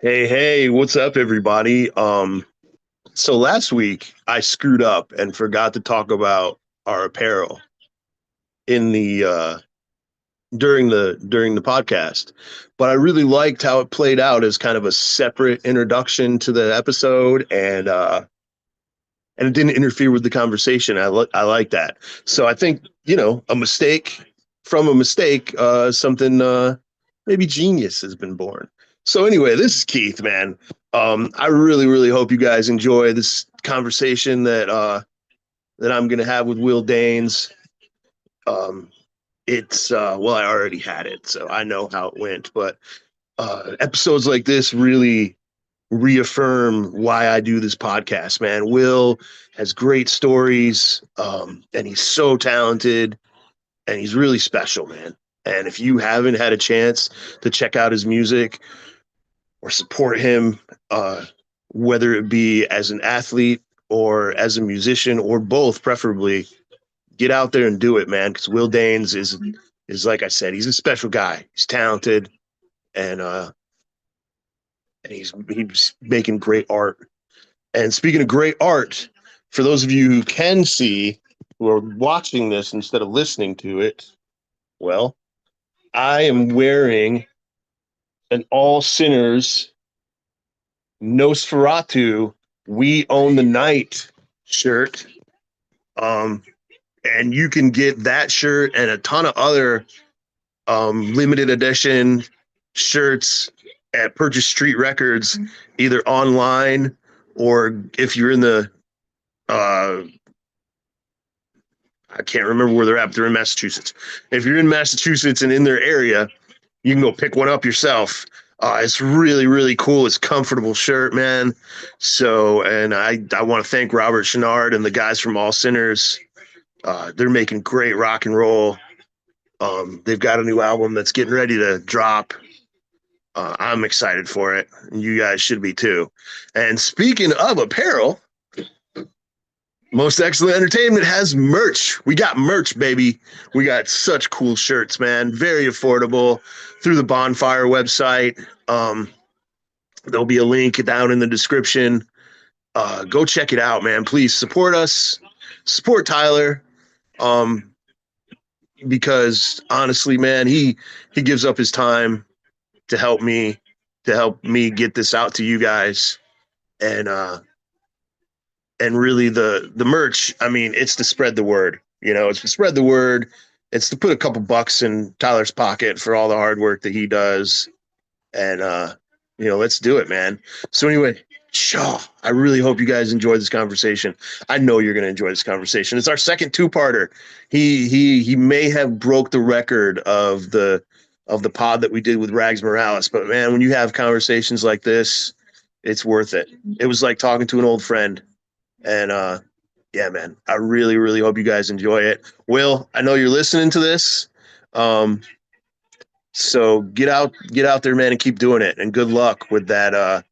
Hey, what's up, everybody? So last week I screwed up and forgot to talk about our apparel in the during the podcast. But I really liked how it played out as kind of a separate introduction to the episode and it didn't interfere with the conversation. I like that. So I think, a mistake from a mistake, something maybe genius has been born. So anyway, this is Keith, man. I really hope you guys enjoy this conversation that I'm gonna have with Wil Deynes. Um, it's well, I already had it, so I know how it went. But episodes like this really reaffirm why I do this podcast, man. Wil has great stories, and he's so talented, and he's really special, man. And if you haven't had a chance to check out his music or support him, whether it be as an athlete or as a musician or both, preferably, get out there and do it, man. Because Wil Deynes is like I said, he's a special guy. He's talented, and he's making great art. And speaking of great art, for those of you who can see, who are watching this instead of listening to it, well, I am wearing an All Sinners Nosferatu We Own the Night shirt. And you can get that shirt and a ton of other limited edition shirts at Purchase Street Records, either online or if you're in the I can't remember where they're at, but they're in Massachusetts. If you're in Massachusetts and in their area, you can go pick one up yourself. It's really cool. It's a comfortable shirt, man. So, and I want to thank Robert Chenard and the guys from All Sinners. They're making great rock and roll. They've got a new album that's getting ready to drop. I'm excited for it. You guys should be too. And speaking of apparel, Most Excellent Entertainment has merch. We got merch, baby. We got such cool shirts, man. Very affordable through the Bonfire website. There'll be a link down in the description. Go check it out, man. Please support us. Support Tyler. Because honestly, man, he gives up his time to help me get this out to you guys. And really the merch, I mean, it's to spread the word. It's to spread the word. It's to put a couple bucks in Tyler's pocket for all the hard work that he does. And let's do it, man. So anyway, I really hope you guys enjoy this conversation. I know you're going to enjoy this conversation. It's our second two-parter. He may have broke the record of the pod that we did with Rags Morales, but man, when you have conversations like this, it's worth it. It was like talking to an old friend. And yeah, man, I really hope you guys enjoy it. Wil, I know you're listening to this. So get out there, man, and keep doing it. And good luck with that,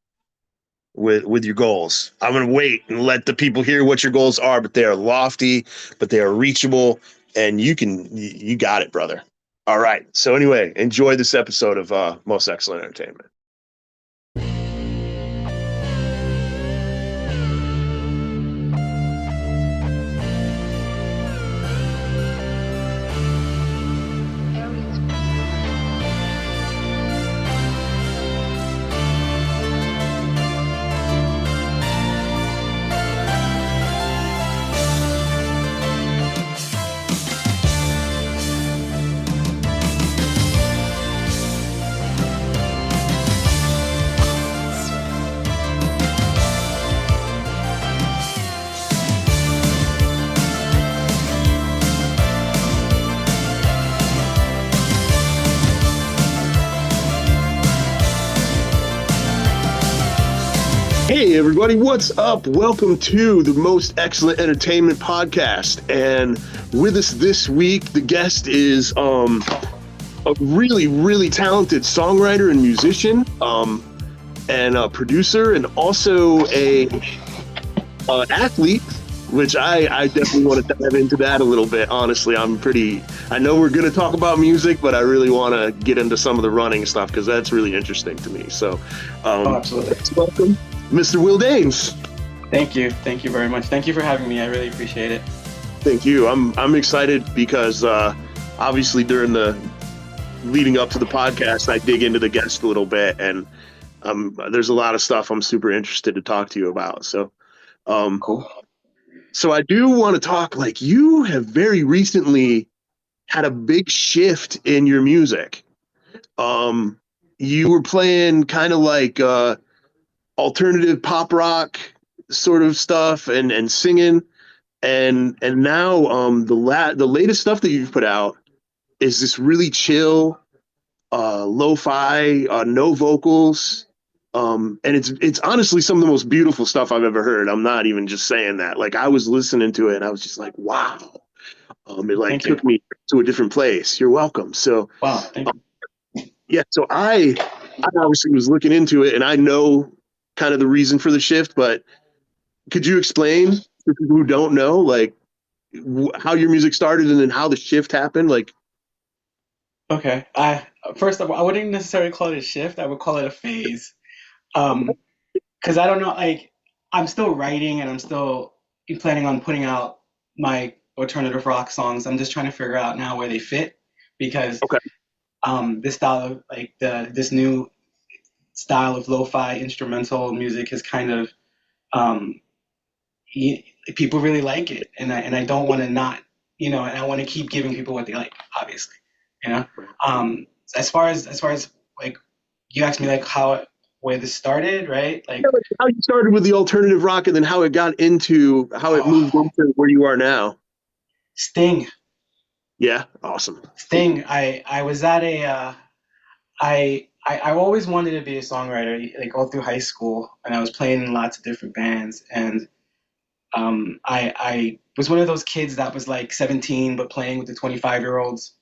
with your goals. I'm going to wait and let the people hear what your goals are, but they are lofty, but they are reachable, and you got it, brother. All right. So anyway, enjoy this episode of Most Excellent Entertainment. Hey everybody, what's up? Welcome to the Most Excellent Entertainment podcast. And with us this week, the guest is a really talented songwriter and musician, and a producer, and also a athlete which I definitely want to dive into that a little bit. Honestly, I know we're going to talk about music, but I really want to get into some of the running stuff because that's really interesting to me. So, Oh, um, absolutely. let's welcome Mr. Wil Deynes. Thank you. Thank you very much. Thank you for having me. I really appreciate it. Thank you. I'm excited because obviously during the leading up to the podcast, I dig into the guest a little bit, and there's a lot of stuff I'm super interested to talk to you about. Um, Cool. so I do want to talk. Like, you have very recently had a big shift in your music. Um, you were playing kind of like alternative pop rock sort of stuff and singing, and now the latest stuff that you've put out is this really chill lo-fi, no vocals. And it's honestly some of the most beautiful stuff I've ever heard. I'm not even just saying that. Like, I was listening to it and I was just like, wow. It like Thank you. took me to a different place. You're welcome. So Wow. Thank you. yeah, so I obviously was looking into it and I know kind of the reason for the shift, but could you explain for people who don't know, like how your music started and then how the shift happened? Like, Okay. I wouldn't necessarily call it a shift. I would call it a phase. Um, because I don't know, like I'm still writing and I'm still planning on putting out my alternative rock songs. I'm just trying to figure out now where they fit because okay, this style of like this new style of lo-fi instrumental music is kind of um people really like it, and I don't want to not, and I want to keep giving people what they like, obviously, you know. Um, as far as like you asked me like where this started, right? yeah, like how you started with the alternative rock and then how it got into how it moved Oh, into where you are now. Sting, Yeah, awesome. Sting. I was at a I always wanted to be a songwriter like all through high school, and I was playing in lots of different bands, and I was one of those kids that was like 17 but playing with the 25-year-olds,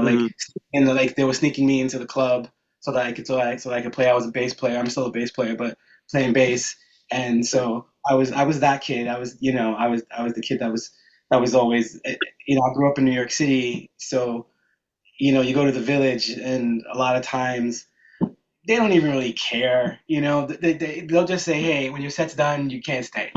like Mm, like they were sneaking me into the club so that I could play. I was a bass player. I'm still a bass player, but playing bass. And so I was that kid. I was the kid that was always, I grew up in New York City, so you go to the village and a lot of times they don't even really care. They'll just say, hey, when your set's done, you can't stay.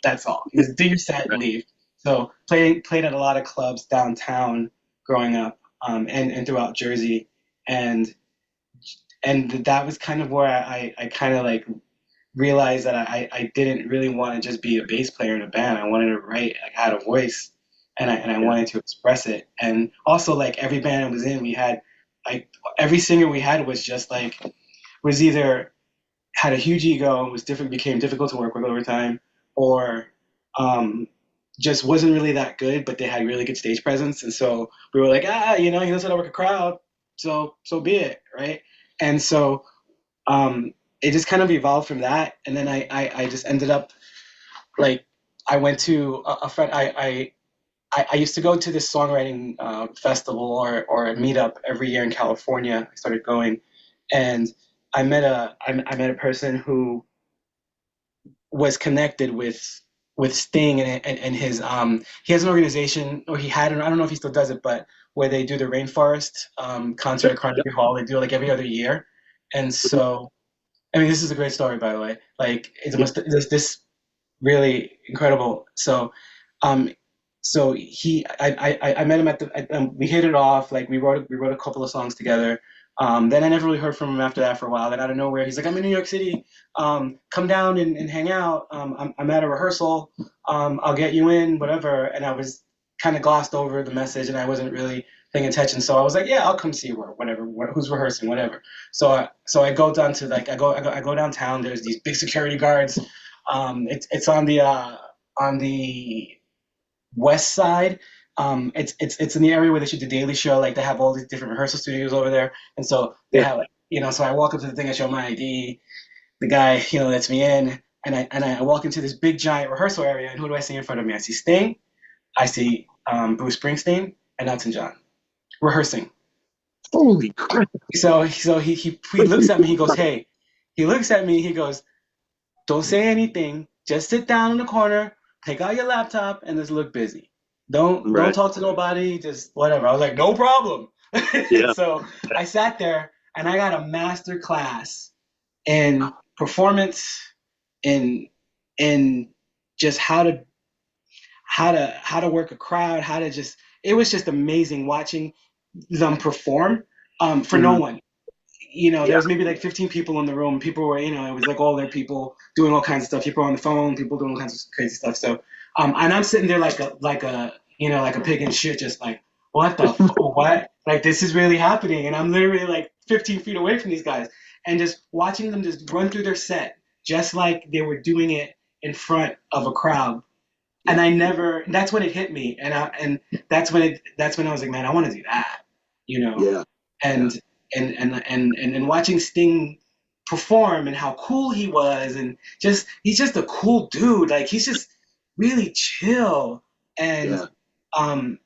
That's all. Just do your set and leave. So played at a lot of clubs downtown growing up, and throughout Jersey, and that was kind of where I kind of like realized that I didn't really want to just be a bass player in a band. I wanted to write. Like, I had a voice, and I yeah, wanted to express it. And also, like, every band I was in, we had like every singer we had was just like was either had a huge ego and became difficult to work with over time, or um, just wasn't really that good, but they had really good stage presence. And so we were like, he knows how to work a crowd, so be it, right? And so it just kind of evolved from that, and then I just ended up like I went to a friend. I used to go to this songwriting festival or a meetup every year in California. I started going, and I met a person who was connected with Sting, and his he has an organization, or he had, I don't know if he still does it, but where they do the Rainforest concert at yeah, Carnegie Hall. They do it like every other year, and so I mean, this is a great story, by the way. Like, it yeah. was this really incredible. Um, so I met him we hit it off. Like, we wrote a couple of songs together. Then I never really heard from him after that for a while. Then out of nowhere, he's like, I'm in New York City. Come down and hang out. I'm at a rehearsal. I'll get you in, whatever. And I was kind of glossed over the message, and I wasn't really paying attention. So I was like, yeah, I'll come see you, whatever, who's rehearsing, whatever. So I go down to like I go downtown. There's these big security guards. It's on the west side. It's in the area where they shoot the Daily Show. Like, they have all these different rehearsal studios over there, and so they Yeah. have like, So I walk up to the thing. I show my ID. The guy, lets me in, and I walk into this big giant rehearsal area. And who do I see in front of me? I see Sting. I see Bruce Springsteen and Elton John rehearsing. Holy crap! So he looks at me. He goes, "Hey." He looks at me. He goes, "Don't say anything. Just sit down in the corner. take out your laptop and just look busy. Don't Right. talk to nobody, just whatever. I was like, no problem. Yeah. So I sat there and I got a master class in performance, in in just how to work a crowd, how to just it was just amazing watching them perform for no Mhm. one. You know, there Yeah. was maybe like 15 people in the room. People were, it was like all their people doing all kinds of stuff. People on the phone, people doing all kinds of crazy stuff. So, and I'm sitting there like a pig in shit, just like, what? Like, this is really happening. And I'm literally like 15 feet away from these guys and just watching them just run through their set, just like they were doing it in front of a crowd. And Yeah. that's when it hit me. And that's when I was like, man, I want to do that, you know? Yeah. Yeah. And, and watching Sting perform and how cool he was. And he's just a cool dude. Like, he's just really chill. And, Yeah. um,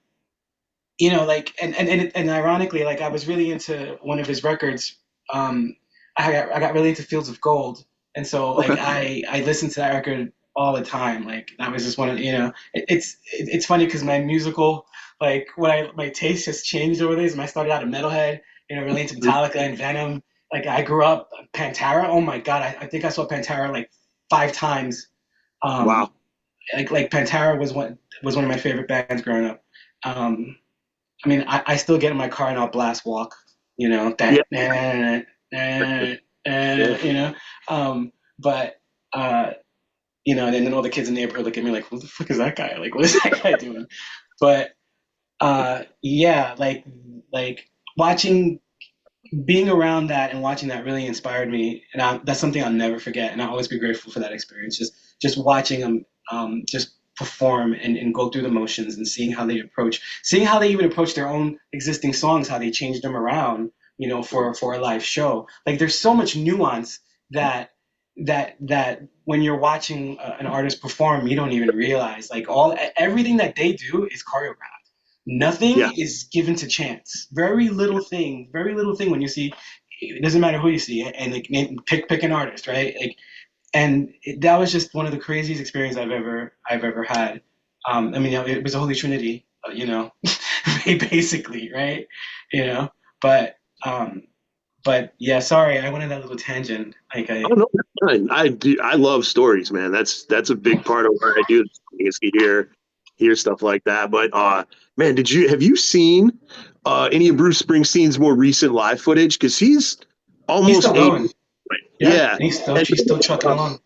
like, and ironically, like, I was really into one of his records. Um, I got really into Fields of Gold, and so like Okay. I listened to that record all the time. Like, that was just one of it's funny because my musical, like, my taste has changed over these. And I started out a metalhead, really into Mhm. Metallica and Venom. Like, I grew up Pantera. Oh my God, I think I saw Pantera like 5 times. Um, Wow. like Pantera was one of my favorite bands growing up. Um, I mean, I still get in my car and I'll blast walk, Yeah. that, Yeah. you know, but, and then all the kids in the neighborhood look at me like, who the fuck is that guy? Like, what is that guy doing? But, yeah, like watching, being around that and watching that really inspired me. And that's something I'll never forget. And I'll always be grateful for that experience. Just watching them, just perform and go through the motions and seeing how they even approach their own existing songs, how they changed them around, for a live show. Like, there's so much nuance that when you're watching an artist perform, you don't even realize, like, everything that they do is choreographed. Nothing Yeah. is given to chance. Very little thing when you see, it doesn't matter who you see, and like, pick an artist, right? Like, and that was just one of the craziest experiences I've ever had. I mean, it was a holy trinity, basically, right? You know, but um, but yeah, sorry, I went on that little tangent. Like, Oh no, that's fine. I do. I love stories, man. That's a big part of what I do. Is to hear stuff like that. But man, have you seen any of Bruce Springsteen's more recent live footage? Because he's he's almost still 80. going. Yeah, Yeah, and he's still and he's still trucking along.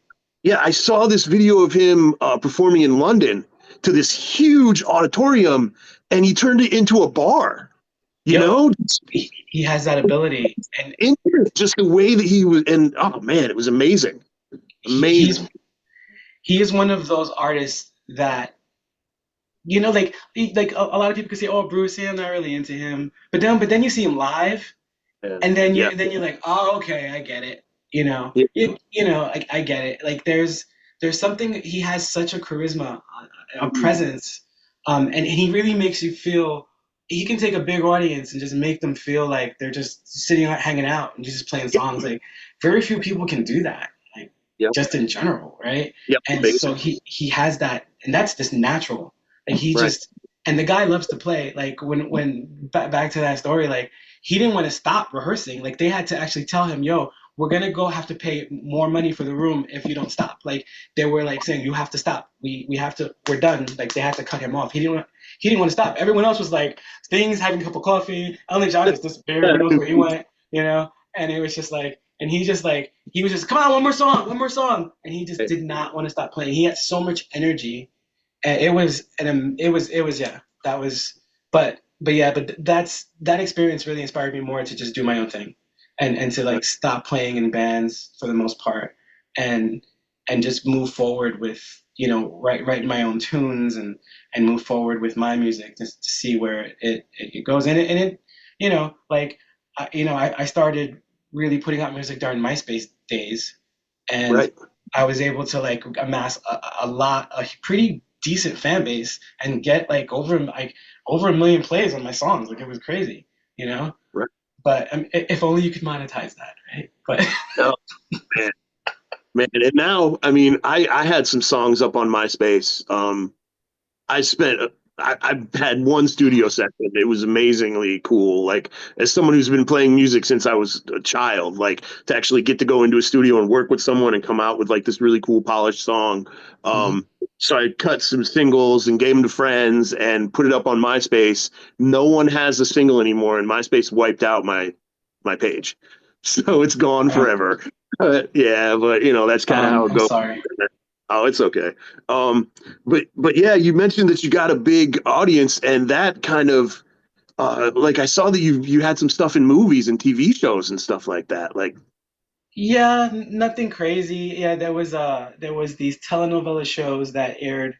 yeah, I saw this video of him performing in London to this huge auditorium, and he turned it into a bar. You Yep, know, he has that ability, and in just the way that he was, and oh man, it was amazing, he, amazing. he's he is one of those artists that, like a lot of people can say, "Oh, Bruce, yeah, I'm not really into him," but then you see him live, And and then yeah, you're like, "Oh, okay, I get it." You know, yeah, I get it. Like, there's something, he has such a charisma, a presence, and he really makes you feel. He can take a big audience and just make them feel like they're just sitting out, hanging out, and just playing songs. Like, very few people can do that. Like, yeah, just in general, right? yeah, And amazing. so he has that, and that's just natural. Like, Right. and the guy loves to play. Like, back to that story, like, he didn't want to stop rehearsing. Like, they had to actually tell him, "Yo, we're gonna go have to pay more money for the room if you don't stop." Like, they were like saying, "You have to stop. We have to. We're done." Like, they had to cut him off. He didn't want to stop. Everyone else was like, Sting's having a cup of coffee. Elton John just disappeared. Who knows where he went? And it was just like, and he was just, come on, one more song, and he just did not want to stop playing. He had so much energy, and it was yeah, that was, but yeah, but that experience really inspired me more to just do my own thing, and to, like, stop playing in bands for the most part, and just move forward with, writing my own tunes, and move forward with my music, just to see where it goes. And it like, I started really putting out music during MySpace days, and Right. I was able to, like, amass a pretty decent fan base, and get like over 1 million plays on my songs. Like, it was crazy, you know. Right. But if only you could monetize that, right? But Oh man. man. And now, I mean, I had some songs up on MySpace. I spent I've had one studio session. It was amazingly cool. Like as someone who's been playing music since I was a child, like to actually get to go into a studio and work with someone and come out with like this really cool polished song. Hmm. So I cut some singles and gave them to friends and put it up on MySpace. No one has the single anymore, and MySpace wiped out my page, so it's gone forever. Yeah, but you know that's kind of how it I'm goes. sorry. Oh, it's okay. Um, but yeah, you mentioned that you got a big audience, and that kind of like I saw that you had some stuff in movies and TV shows and stuff like that. Like, Yeah, nothing crazy. Yeah, there was these telenovela shows that aired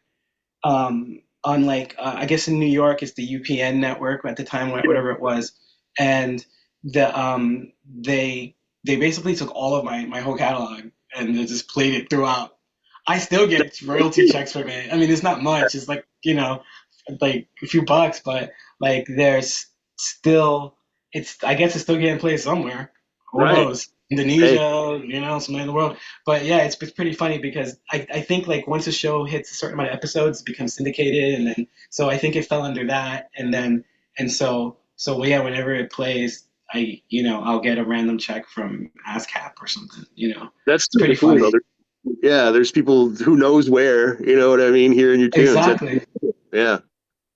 on like I guess in New York it's the UPN network at the time, whatever it was, and they basically took all of my whole catalog and they just played it throughout. I still get royalty checks from it. I mean, it's not much. It's like like a few bucks, but like there's still I guess it's still getting played somewhere. Who right? knows? Hey, Indonesia, somewhere in the world. But yeah, it's pretty funny because I think like once a show hits a certain amount of episodes, it becomes syndicated, and then so I think it fell under that, and yeah, whenever it plays, I'll get a random check from ASCAP or something. that's It's pretty super cool though. funny. Yeah, there's people who knows where, you know what I mean, hearing your tunes. That's, Exactly. yeah,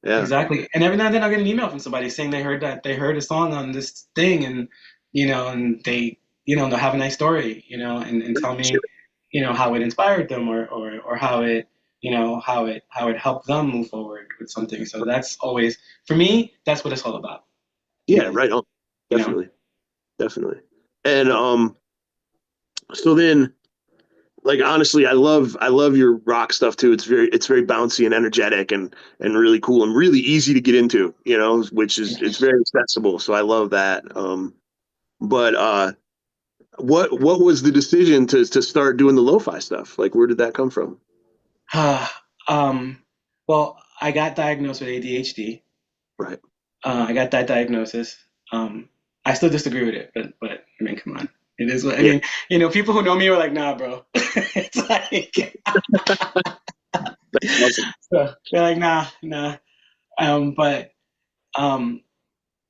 yeah, Exactly. And every now and then I'll get an email from somebody saying they heard a song on this thing and and they'll have a nice story, and tell me, how it inspired them or how it how it helped them move forward with something. So that's always for me, that's what it's all about, yeah, really. right on. You know? Definitely, definitely. And so then like honestly, I love your rock stuff too. It's very bouncy and energetic and really cool and really easy to get into, you know, which is Thank you. it's very accessible. So I love that. But what was the decision to start doing the lo-fi stuff? Like where did that come from? um well, I got diagnosed with ADHD. Right. I got that diagnosis. I still disagree with it, but I mean, come on, it is what I Yeah. mean. People who know me are like, nah, bro. It's like That's awesome. so they're like, nah, nah. But um,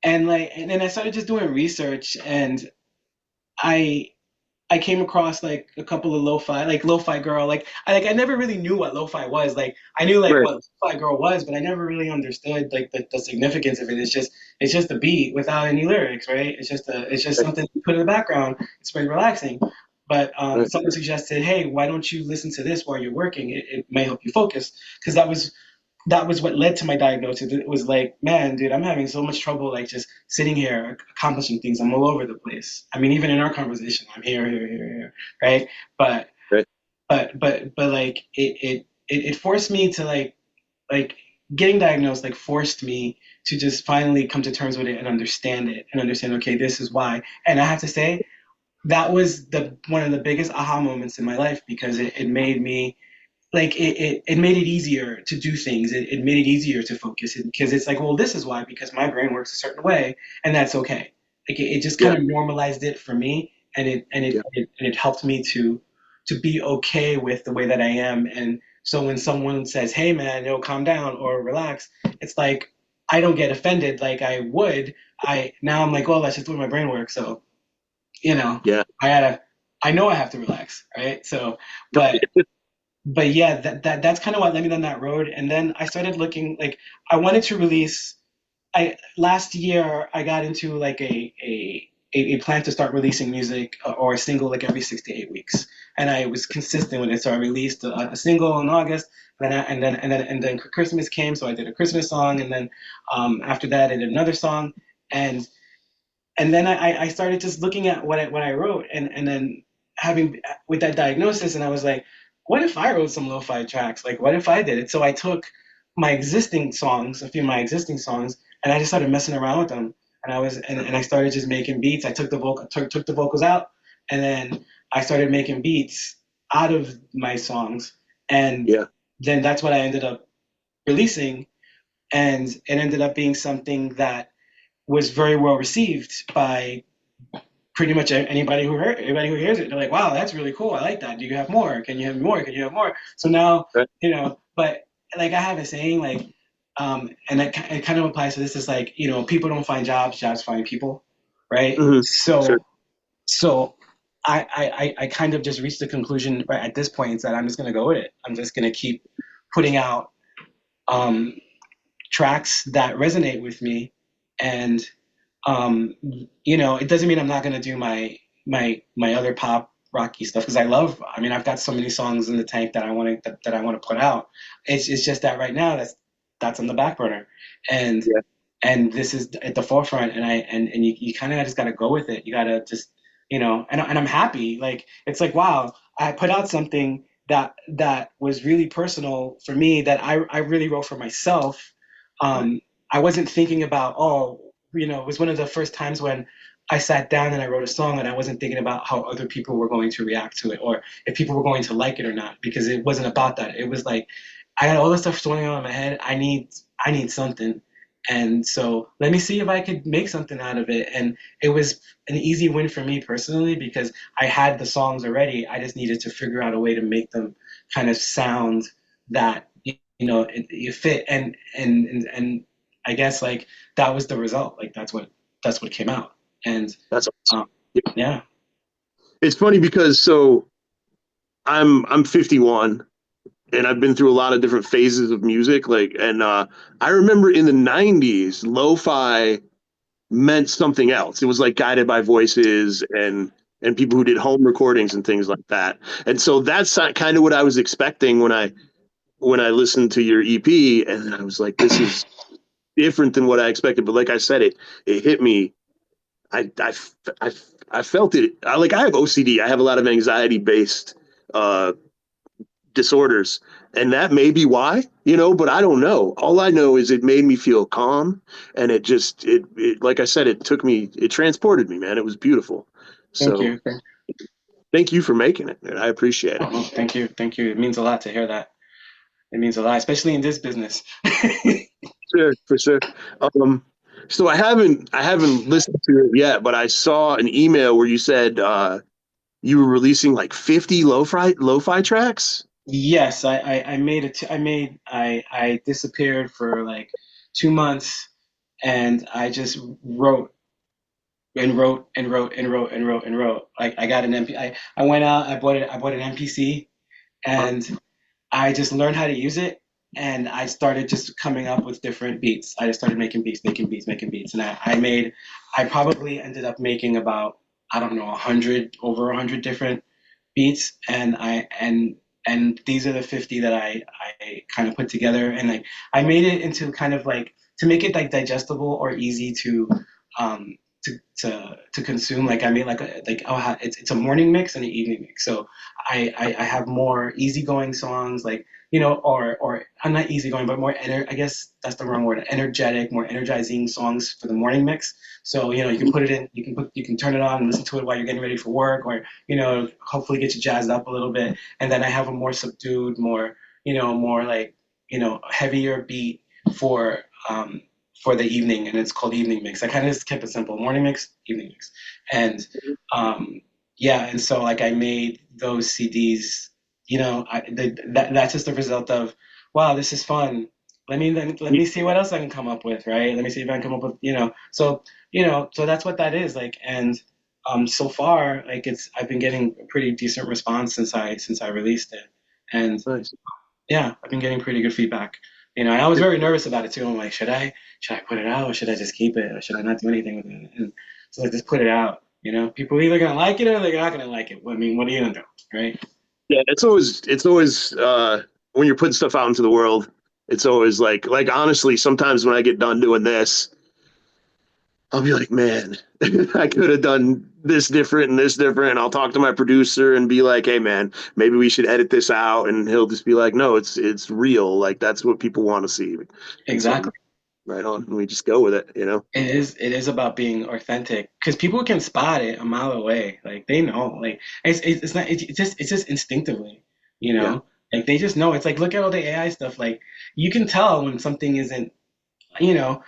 and then I started just doing research, and I I came across like a couple of lo-fi, like lo-fi girl. I never really knew what lo-fi was. Like I knew like Right. what lo-fi girl was, but I never really understood like the significance of it. It's just a beat without any lyrics, right? It's just Right. something you put in the background. It's very relaxing. But Right. someone suggested, hey, why don't you listen to this while you're working? It may help you focus because that was what led to my diagnosis. It was like, man, dude, I'm having so much trouble, like just sitting here accomplishing things. I'm all over the place. I mean, even in our conversation, I'm here, right? But Right. but like it forced me to like getting diagnosed like forced me to just finally come to terms with it and understand it and understand, okay, this is why. And I have to say that was the one of the biggest aha moments in my life because it made me like it made it easier to do things. It made it easier to focus because it's like, well, this is why, because my brain works a certain way, and that's okay. Like it just kind Yeah. of normalized it for me, and Yeah. it helped me to be okay with the way that I am. And so when someone says, "Hey, man, calm down or relax," it's like I don't get offended like I would. I'm like, oh, that's just the way my brain works. So Yeah. I gotta. I know I have to relax, right? So, but yeah, that's kind of what led me down that road. And then I started looking like I wanted to release. I last year I got into like a plan to start releasing music or a single like every 6 to 8 weeks, and I was consistent with it. So I released a single in August, and then Christmas came, so I did a Christmas song, and then after that I did another song, and then I started just looking at what I wrote, and then having with that diagnosis, and I was like, what if I wrote some lo-fi tracks? Like, what if I did it? So I took my existing songs, a few of my existing songs, and I just started messing around with them, and I started just making beats. I took the vocals out, and then I started making beats out of my songs, and Yeah. then that's what I ended up releasing, and it ended up being something that was very well received by pretty much anybody who hears it, they're like, wow, that's really cool. I like that. Do you have more? Can you have more? Can you have more? So now, Right. but like I have a saying, like, and it kind of applies to this. Is like, people don't find jobs, jobs find people, right? Hmm. Sure. So I kind of just reached the conclusion right at this point is that I'm just gonna go with it. I'm just gonna keep putting out um, tracks that resonate with me, and um, it doesn't mean I'm not gonna do my other pop rocky stuff because I love. I mean, I've got so many songs in the tank that I want to put out. It's just that right now that's on the back burner, and Yeah. and this is at the forefront, and you kind of just got to go with it. You got to just and I'm happy. Like it's like wow, I put out something that was really personal for me that I really wrote for myself. Right. I wasn't thinking about, it was one of the first times when I sat down and I wrote a song and I wasn't thinking about how other people were going to react to it or if people were going to like it or not because it wasn't about that. It was like I got all this stuff swirling around in my head. I need something. And so let me see if I could make something out of it. And it was an easy win for me personally because I had the songs already. I just needed to figure out a way to make them kind of sound that you fit and I guess like that was the result. Like that's what came out. And That's awesome. um, Yeah. yeah, It's funny because I'm 51 and I've been through a lot of different phases of music. I remember in the 90s, lo-fi meant something else. It was like guided by voices and people who did home recordings and things like that. And so that's kind of what I was expecting when I listened to your EP, and I was like, this is different than what I expected. But like I said, it hit me. I I I, I felt it. I have OCD. I have a lot of anxiety based uh, disorders, and that may be why, but I don't know. All I know is it made me feel calm, and it like I said, it transported me, man. It was beautiful. thank So you. thank you for making it, man. I appreciate it. Oh, thank you. It means a lot to hear that. It means a lot, especially in this business. Sure, for sure. Um, so I haven't listened to it yet, but I saw an email where you said you were releasing like 50 lo-fi tracks. Yes, I made it. I disappeared for like 2 months, and I just wrote and wrote and wrote and wrote and wrote and wrote. Like I got an MP. I went out. I bought an MPC, Huh? and I just learned how to use it, and I started just coming up with different beats. I just started making beats, making beats, making beats, and I probably ended up making about I don't know over 100 different beats, and these are the 50 that I kind of put together, and like I made it into kind of like to make it like digestible or easy um to consume. Like I made like it's a morning mix and an evening mix. So I have more easygoing songs like or I'm not easygoing but more I guess that's the wrong word, energetic, more energizing songs for the morning mix. So you can put it in, you can turn it on and listen to it while you're getting ready for work, or hopefully get you jazzed up a little bit. And then I have a more subdued, more like heavier beat for um for the evening, and it's called evening mix. I kind of just kept it simple: morning mix, evening mix, and um, yeah. And so like I made those CDs. That's just the result of wow, this is fun. Let me see what else I can come up with, right? Let me see if I can come up with so that's what that is like. And so far like it's I've been getting a pretty decent response since I released it, and Nice. yeah, I've been getting pretty good feedback. And I was very nervous about it too. I'm like, should I put it out, or should I just keep it, or should I not do anything with it? And so I just put it out. People are either gonna like it or they're not gonna like it. I mean, what are you gonna do, right? Yeah, it's always when you're putting stuff out into the world, it's always like honestly, sometimes when I get done doing this, I'll be like, man, I could have done this different and this different. And I'll talk to my producer and be like, hey man, maybe we should edit this out. And he'll just be like, no, it's real. Like that's what people want to see. And so I'm Exactly. right on. And we just go with it. It is about being authentic because people can spot it a mile away. Like they know. Like it's not. It's just instinctively. You Yeah. know. Like they just know. It's like look at all the AI stuff. Like you can tell when something isn't.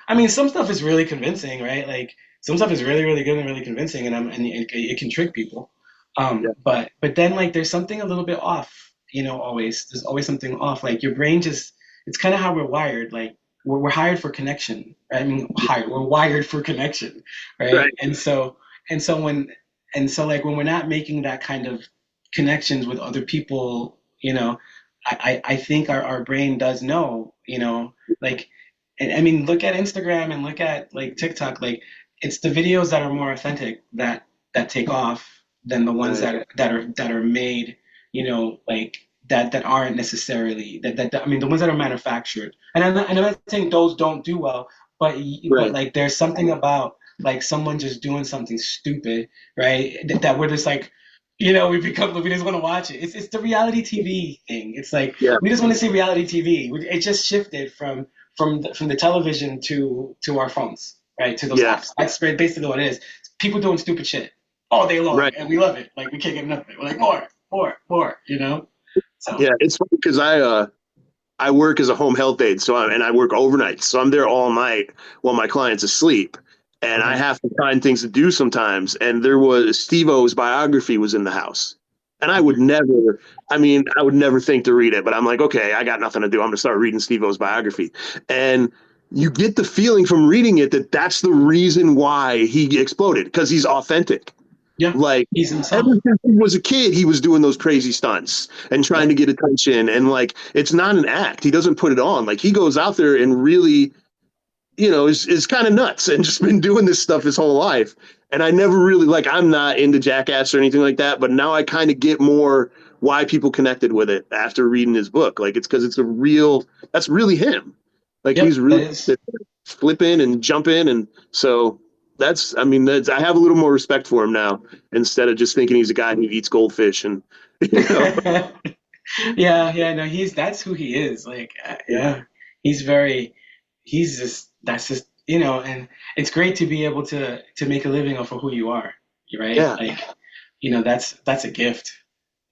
I mean, some stuff is really convincing, right? Like some stuff is really, really good and really convincing, and it can trick people. Yeah. But then like there's something a little bit off, always. There's always something off. Like your brain just, it's kind of how we're wired. Like we're hired for connection, right? I mean, we're wired for connection, right? Right. And so when, and so like when we're not making that kind of connections with other people, I think our brain does know, like, and I mean, look at Instagram and look at like TikTok, like it's the videos that are more authentic that take off than the ones Right. that are made, like that aren't necessarily I mean, the ones that are manufactured. And I'm not saying those don't do well, but Right. like there's something about like someone just doing something stupid, right? That we're just like, we just want to watch it. It's the reality TV thing. It's like Yeah. we just want to see reality TV. It just shifted from the television to our phones, right? To those Yeah. apps. That's basically what it is. It's people doing stupid shit all day long, Right. and we love it. Like we can't get enough of it. We're like more, more, more. So Yeah. It's funny because I work as a home health aide, and I work overnight, so I'm there all night while my client's asleep, and I okay. have to find things to do sometimes. And there was Steve-O's biography was in the house, and I would never, I mean, I would never think to read it, but I'm like, okay, I got nothing to do. I'm gonna start reading Steve-O's biography, and you get the feeling from reading it that that's the reason why he exploded because he's authentic. Yeah, Like he's ever himself. since he was a kid, he was doing those crazy stunts and trying Yep, to get attention. And like, it's not an act. He doesn't put it on. Like, he goes out there and really, is kind of nuts and just been doing this stuff his whole life. And I never really, like, I'm not into Jackass or anything like that, but now I kind of get more why people connected with it after reading his book. Like, it's because that's really him. Like, yep, he's that really is. flipping and jumping. And so I mean, I have a little more respect for him now instead of just thinking he's a guy who eats goldfish and, you know, Yeah, yeah, no, that's who he is. Like, yeah, he's very, he's just, that's just, and it's great to be able to make a living off of who you are, right? yeah, Like, that's a gift,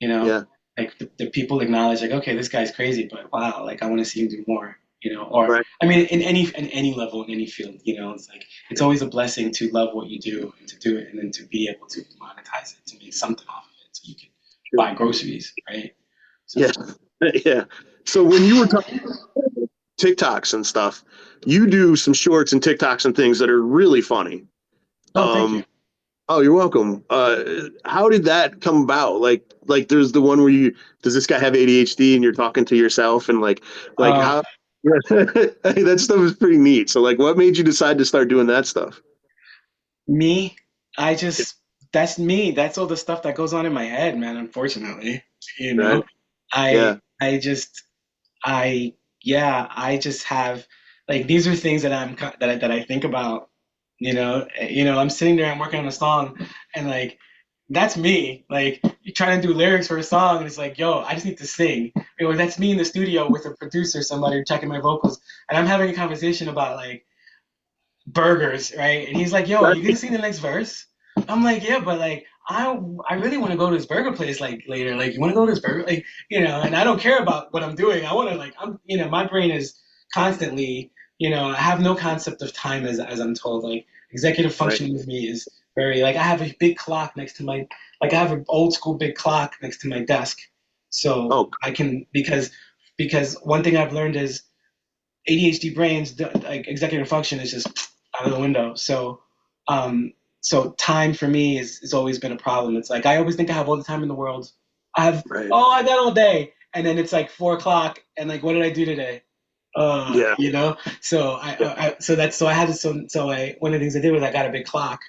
you know, yeah, like the people acknowledge, like, okay, this guy's crazy, but wow, like I want to see him do more, or right. I mean, in any level, in any field, it's like it's always a blessing to love what you do and to do it, and then to be able to monetize it, to make something off of it, so you can Sure. buy groceries, right? Yeah. So, Yeah. So when you were talking TikToks and stuff, you do some shorts and TikToks and things that are really funny. oh, thank you. Um, oh, you're welcome. How did that come about? Like there's the one where does this guy have ADHD and you're talking to yourself and like Uh, how that stuff is pretty neat. So like what made you decide to start doing that stuff? Me, I just that's me. That's all the stuff that goes on in my head, man, unfortunately. You Right? know, I Yeah. I just I yeah, I just have like these are things that I think about, I'm sitting there, I'm working on a song and like that's me. Like you trying to do lyrics for a song and it's like, yo, I just need to sing. That's me in the studio with a producer, somebody checking my vocals, and I'm having a conversation about like burgers, right? And he's like, "Yo, are you gonna sing the next verse?" I'm like, "Yeah, but like, I really want to go to this burger place like later. Like, you want to go to this burger, like, and I don't care about what I'm doing. I want to like, my brain is constantly, I have no concept of time as I'm told. Like, executive Right. functioning with me is very like I have a big clock next to my, like, I have an old school big clock next to my desk, so Oh, I can because one thing I've learned is ADHD brains, like executive function is just out of the window. Um, so time for me is always been a problem. It's like I always think I have all the time in the world. right. I got all day, and then it's like 4 o'clock, and like, what did I do today? Yeah. So Yeah. I had to one of the things I did was I got a big clock,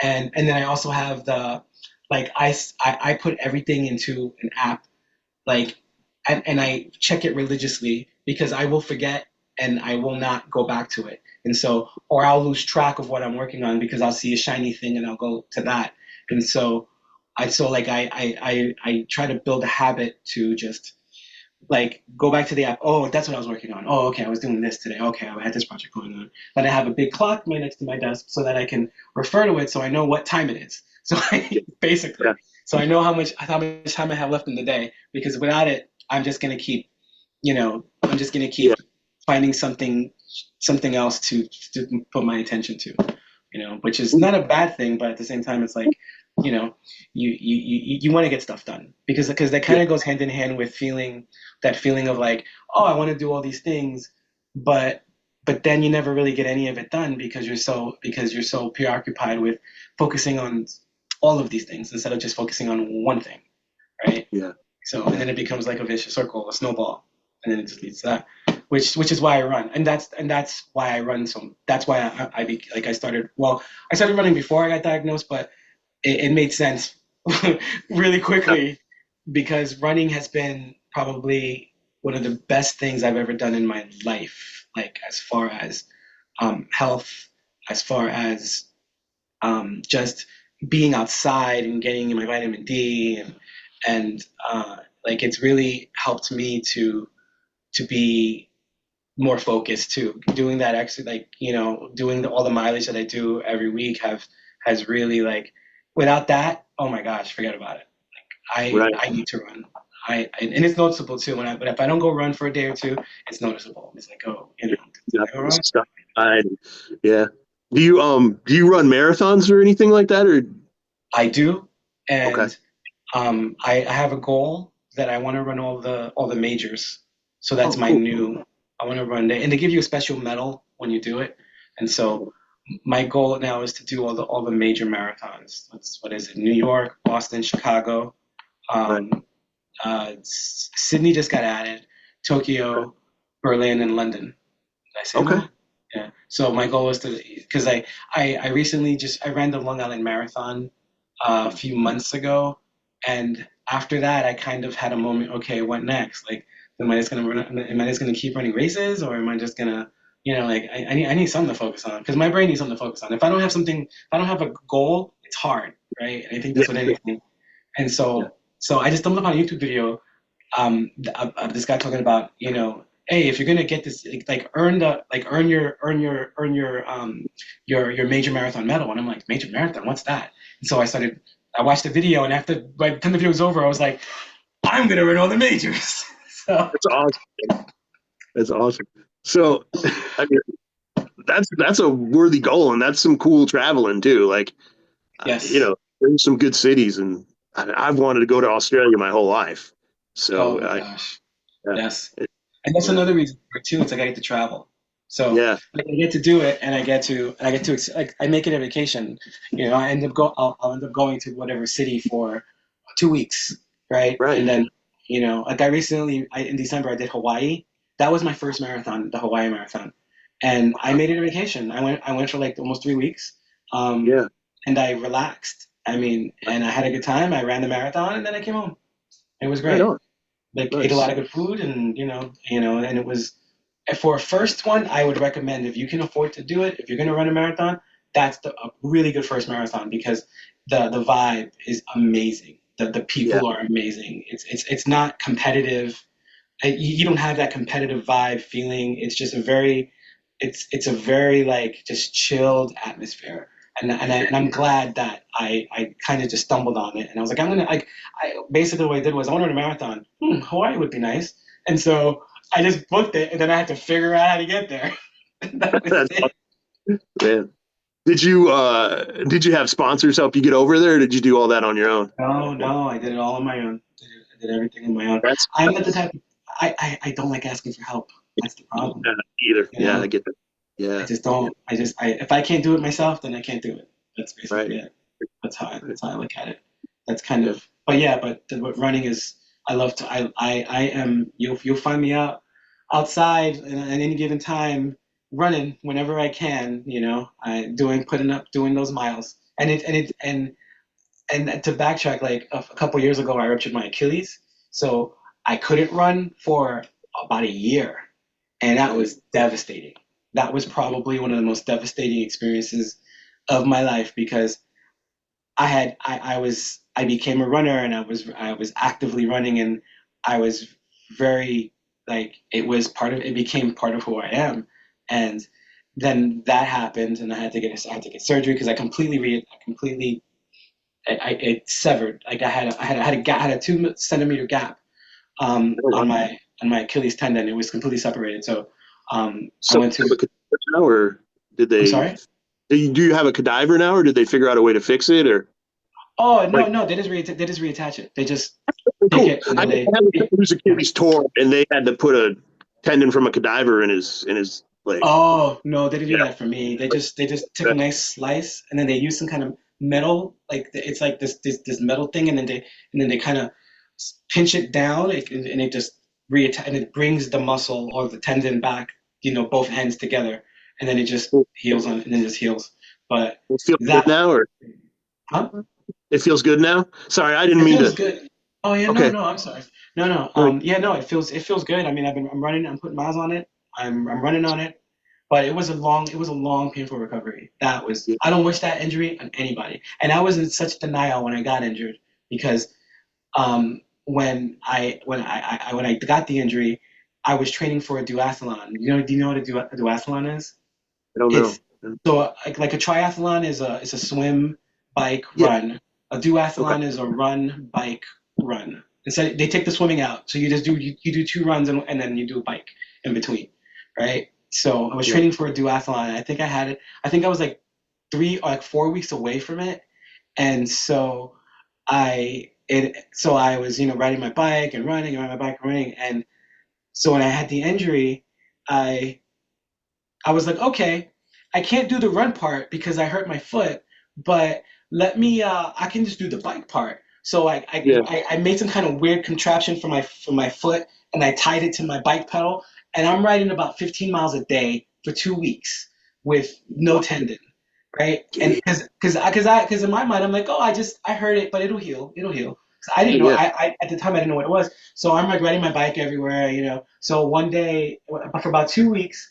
and then I also have the like I put everything into an app like and I check it religiously because I will forget and I will not go back to it. And so or I'll lose track of what I'm working on because I'll see a shiny thing and I'll go to that. And so I try to build a habit to just like go back to the app. Oh, that's what I was working on. Oh, okay, I was doing this today. Okay, I had this project going on. Then I have a big clock right next to my desk so that I can refer to it so I know what time it is. So Yeah. basically, so I know how much time I have left in the day because without it, I'm just gonna Yeah. keep finding something else to put my attention to. which is not a bad thing, but at the same time, it's like, you know, you want to get stuff done because that Yeah. kind of goes hand in hand with that feeling of like, oh, I want to do all these things, but then you never really get any of it done because you're so preoccupied with focusing on all of these things instead of just focusing on one thing, right? Yeah. So, and Yeah. then it becomes like a vicious circle, a snowball, and then it just leads to that. Which is why I run, and that's why I run. So that's why I started. Well, I started running before I got diagnosed, but it made sense really quickly because running has been probably one of the best things I've ever done in my life. Like as far as health, as far as just being outside and getting my vitamin D and like it's really helped me to be more focused too. Doing that extra like doing all the mileage that I do every week have has really like without that, oh my gosh, forget about it. Right. I need to run. And it's noticeable too but if I don't go run for a day or two, it's noticeable. It's like, oh, Yeah. did I go run? Stuff. I, yeah. Do you run marathons or anything like that or I do, okay. and I have a goal that I want to run all the majors. So that's Oh, my cool. new. I want to run and they give you a special medal when you do it. And so my goal now is to do all the major marathons. What is it? New York, Boston, Chicago. Right. Um, Sydney just got added. Okay. Tokyo, Berlin, and London. Did I say them Okay. all? Yeah. So my goal is to because I recently just I ran the Long Island Marathon a few months ago, and after that, I kind of had a moment. Okay, what next? Like, am I just gonna run? Am I just gonna keep running races, or am I just gonna, like I need something to focus on because my brain needs something to focus on. If I don't have something, if I don't have a goal, it's hard, right? And I think Yeah. that's what anything. And Yeah. so I just stumbled upon a YouTube video this guy talking about hey, if you're gonna get this like earn your major marathon medal. And I'm like, major marathon, what's that? And so I watched the video, and after by the time the video was over, I was like, I'm gonna run all the majors. So That's awesome. That's awesome. So I mean that's a worthy goal and that's some cool traveling too. Like yes. there's some good cities and I've wanted to go to Australia my whole life. Oh So my I gosh. yeah. Yes. And that's Yeah. another reason for it too. It's like I get to travel, so Yeah. like, I get to do it, and I get to like I make it a vacation. I'll end up going to whatever city for 2 weeks, right? Right. And then like in December I did Hawaii. That was my first marathon, the Hawaii marathon, and I made it a vacation. I went for like almost 3 weeks, um, Yeah. and I relaxed. I mean, and I had a good time. I ran the marathon, and then I came home. It was Right great. on. Like ate a lot Nice. of good food, and and it was for a first one. I would recommend if you can afford to do it, if you're going to run a marathon, that's a really good first marathon because the vibe is amazing. The Yeah. people are amazing. It's not competitive. You don't have that competitive vibe feeling. It's just it's a very like just chilled atmosphere. And I'm glad that I kind of just stumbled on it, and I was like, I'm gonna like I basically what I did was I wanted a marathon. Hawaii would be nice, and so I just booked it, and then I had to figure out how to get there. That was That's it. awesome, man. Did you have sponsors help you get over there or did you do all that on your own? No, no, I did it all on my own. I did everything on my own. That's I'm not the type. I don't like asking for help. That's the problem. either. You Yeah, I know, get that. I Yeah. just Yeah. don't. If I can't do it myself, then I can't do it. That's Right. basically it. Right. That's how I look at it. That's kind Yeah. of. But yeah, but running is. I love to. I am. You'll find me outside at any given time, running whenever I can. I doing those miles. And to backtrack, like a couple years ago, I ruptured my Achilles, so I couldn't run for about a year, and that Right. was devastating. That was probably one of the most devastating experiences of my life because I became a runner and I was actively running and I was very like it became part of who I am, and then that happened and I had to get surgery because I completely it severed. Like I had a 2 centimeter gap Oh, wow. on my Achilles tendon. It was completely separated. So I So went have a to. concussion now, or did I'm they? sorry. Do you have a cadaver now, or did they figure out a way to fix it, or Oh no, like? no, they just reattach it. They just take Cool. it and I then had they a friend whose yeah. Achilles tore, and they had to put a tendon from a cadaver in his leg. Oh no, they didn't do Yeah. that for me. They just took a nice slice and then they used some kind of metal, like it's like this metal thing, and then they kind of pinch it down, and it just reattach and it brings the muscle or the tendon back, both ends together, and then it just heals on and then it just heals. But It feels good that, now, or huh? it feels good now. Sorry, I didn't It mean feels to. good. Oh yeah, no, Okay. no, I'm sorry. No, no. Like, Yeah, no, it feels good. I mean, I'm putting miles on it. I'm running on it. But it was a long, painful recovery. yeah, I don't wish that injury on anybody. And I was in such denial when I got injured because when I got the injury, I was training for a duathlon. Do you know what a duathlon is? I don't It's know. so like a triathlon is a swim, bike, Yeah. run. A Okay. duathlon is a run, bike, run. And so they take the swimming out. So you do two runs and then you do a bike in between, right? So I was Yeah. training for a duathlon. And I think I had it. I think I was like 4 weeks away from it, and so I was riding my bike and running and riding my bike and running, and so when I had the injury, I I was like, okay, I can't do the run part because I hurt my foot, but I can just do the bike part. So Yeah. I made some kind of weird contraption for my foot and I tied it to my bike pedal and I'm riding about 15 miles a day for 2 weeks with no Wow. tendon, right? And Gee. because in my mind I'm like, oh, I heard it, but it'll heal. 'Cause I didn't know. Yeah. I at the time I didn't know what it was. So I'm like riding my bike everywhere, So one day for about 2 weeks,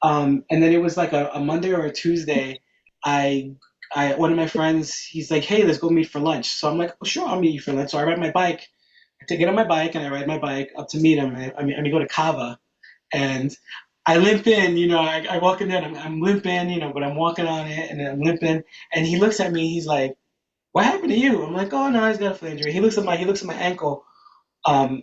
and then it was like a Monday or a Tuesday. I, one of my friends, he's like, "Hey, let's go meet for lunch." So I'm like, oh, "Sure, I'll meet you for lunch." So I ride my bike. I take it on my bike and I ride my bike up to meet him. I go to Kava and I limp in. I walk in there and I'm limping, but I'm walking on it and I'm limping. And he looks at me. He's like, "What happened to you?" I'm like, "Oh no, he's got a foot injury." He looks at my ankle. Um,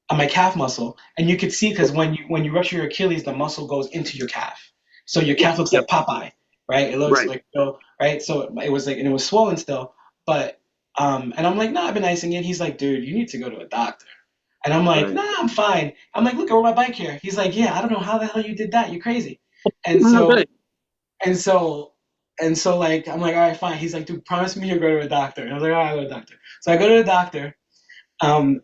on my calf muscle, and you could see because when you rupture your Achilles, the muscle goes into your calf, so your Yeah. calf looks Yep. like Popeye, right? It looks Right. like right. So it was like, and it was swollen still, but and I'm like, no, I've been icing it. He's like, dude, you need to go to a doctor, and I'm like, Right. nah, I'm fine. I'm like, look, I rode my bike here. He's like, yeah, I don't know how the hell you did that. You're crazy, and so Okay. and so. And so, like, I'm like, all right, fine. He's like, dude, promise me you'll go to a doctor. And I was like, all right, I'll go to a doctor. So I go to the doctor, and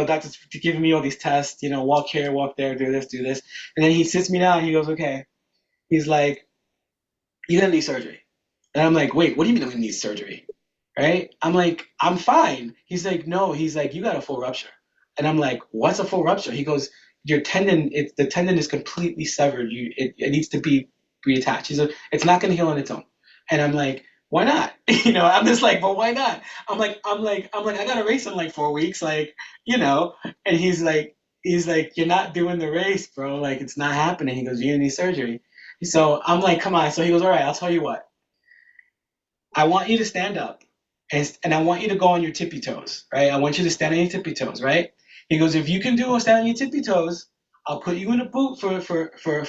doctor's giving me all these tests, walk here, walk there, do this, and then he sits me down. And he goes, okay. He's like, you're gonna need surgery, and I'm like, wait, what do you mean I'm gonna need surgery? Right? I'm like, I'm fine. He's like, no. He's like, you got a full rupture, and I'm like, what's a full rupture? He goes, your tendon, the tendon is completely severed. It needs to be reattached. He's like, it's not gonna heal on its own, and I'm like, why not? I'm just like, but why not? I'm like, I got to race in like 4 weeks, like, and he's like, you're not doing the race, bro. Like, it's not happening. He goes, you need surgery. So I'm like, come on. So he goes, all right, I'll tell you what. I want you to stand up and I want you to go on your tippy toes, right? I want you to stand on your tippy toes, right? He goes, if you can do a stand on your tippy toes, I'll put you in a boot for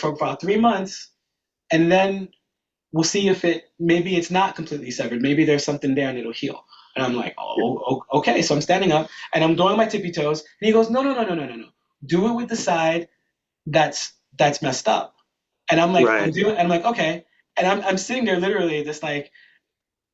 about 3 months and then we'll see if maybe it's not completely severed. Maybe there's something there and it'll heal. And I'm like, oh, okay. So I'm standing up and I'm doing my tippy toes. And he goes, no, no, no, no, no, no, no. Do it with the side that's messed up. And I'm like, Right. I'm like, okay. And I'm sitting there literally just like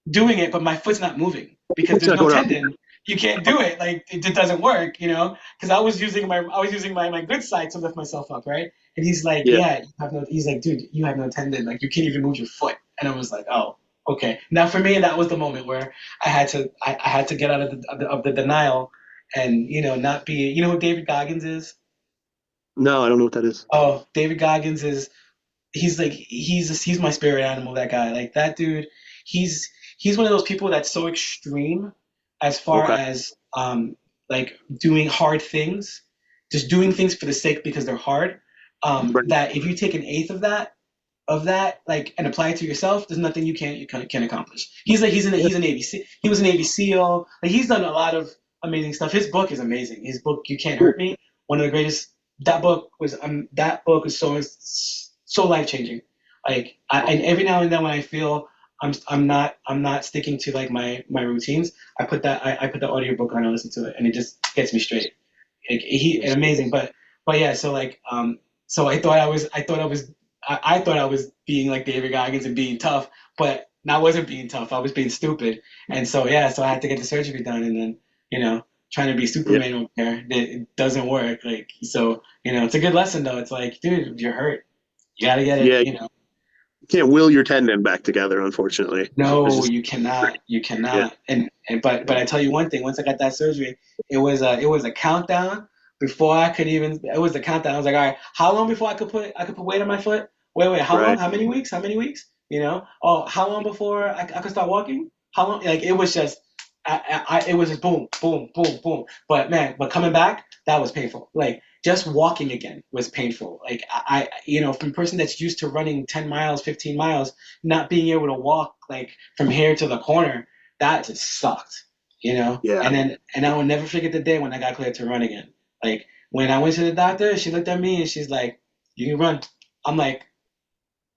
doing it, but my foot's not moving because What's there's not no going on? tendon. You can't do it. Like it doesn't work, Because I was using my good side to lift myself up, right? And he's like, Yeah. yeah, he's like, dude, you have no tendon. Like you can't even move your foot. And I was like, oh, okay. Now for me, that was the moment where I had to get out of the denial and not be. You know who David Goggins is? No, I don't know what that is. Oh, David Goggins is he's my spirit animal. That guy, like that dude, he's he's one of those people that's so extreme as far Okay. as like doing hard things, just doing things for the sake because they're hard. Right. That if you take an eighth of that like and apply it to yourself, there's nothing you can't accomplish. Yeah. He's a Navy he was a Navy SEAL. Like he's done a lot of amazing stuff. His book is amazing. His book You Can't Cool. Hurt Me, one of the greatest. That book was so life changing. And every now and then when I feel I'm not sticking to like my routines, I put the audiobook on and listen to it, and it just gets me straight. Amazing, but yeah, so I thought I was being like David Goggins and being tough, but I wasn't being tough. I was being stupid, and so yeah, so I had to get the surgery done, and then you know trying to be Yeah. Superman over there, it doesn't work. Like so, it's a good lesson though. It's like, dude, you're hurt. You gotta get it. Yeah. You can't will your tendon back together, unfortunately. It's No, just, you cannot. You yeah. cannot. And but I tell you one thing. Once I got that surgery, it was a countdown before I could even. It was a countdown. I was like, all right, how long before I could put weight on my foot? Wait, how long? Right. How many weeks? How many weeks? Oh, how long before I could start walking? How long? Like it was just, it was just boom, boom, boom, boom. But man, but coming back, that was painful. Like just walking again was painful. Like from a person that's used to running 10 miles, 15 miles, not being able to walk like from here to the corner, that just sucked. Yeah. And I will never forget the day when I got cleared to run again. Like when I went to the doctor, she looked at me and she's like, "You can run." I'm like,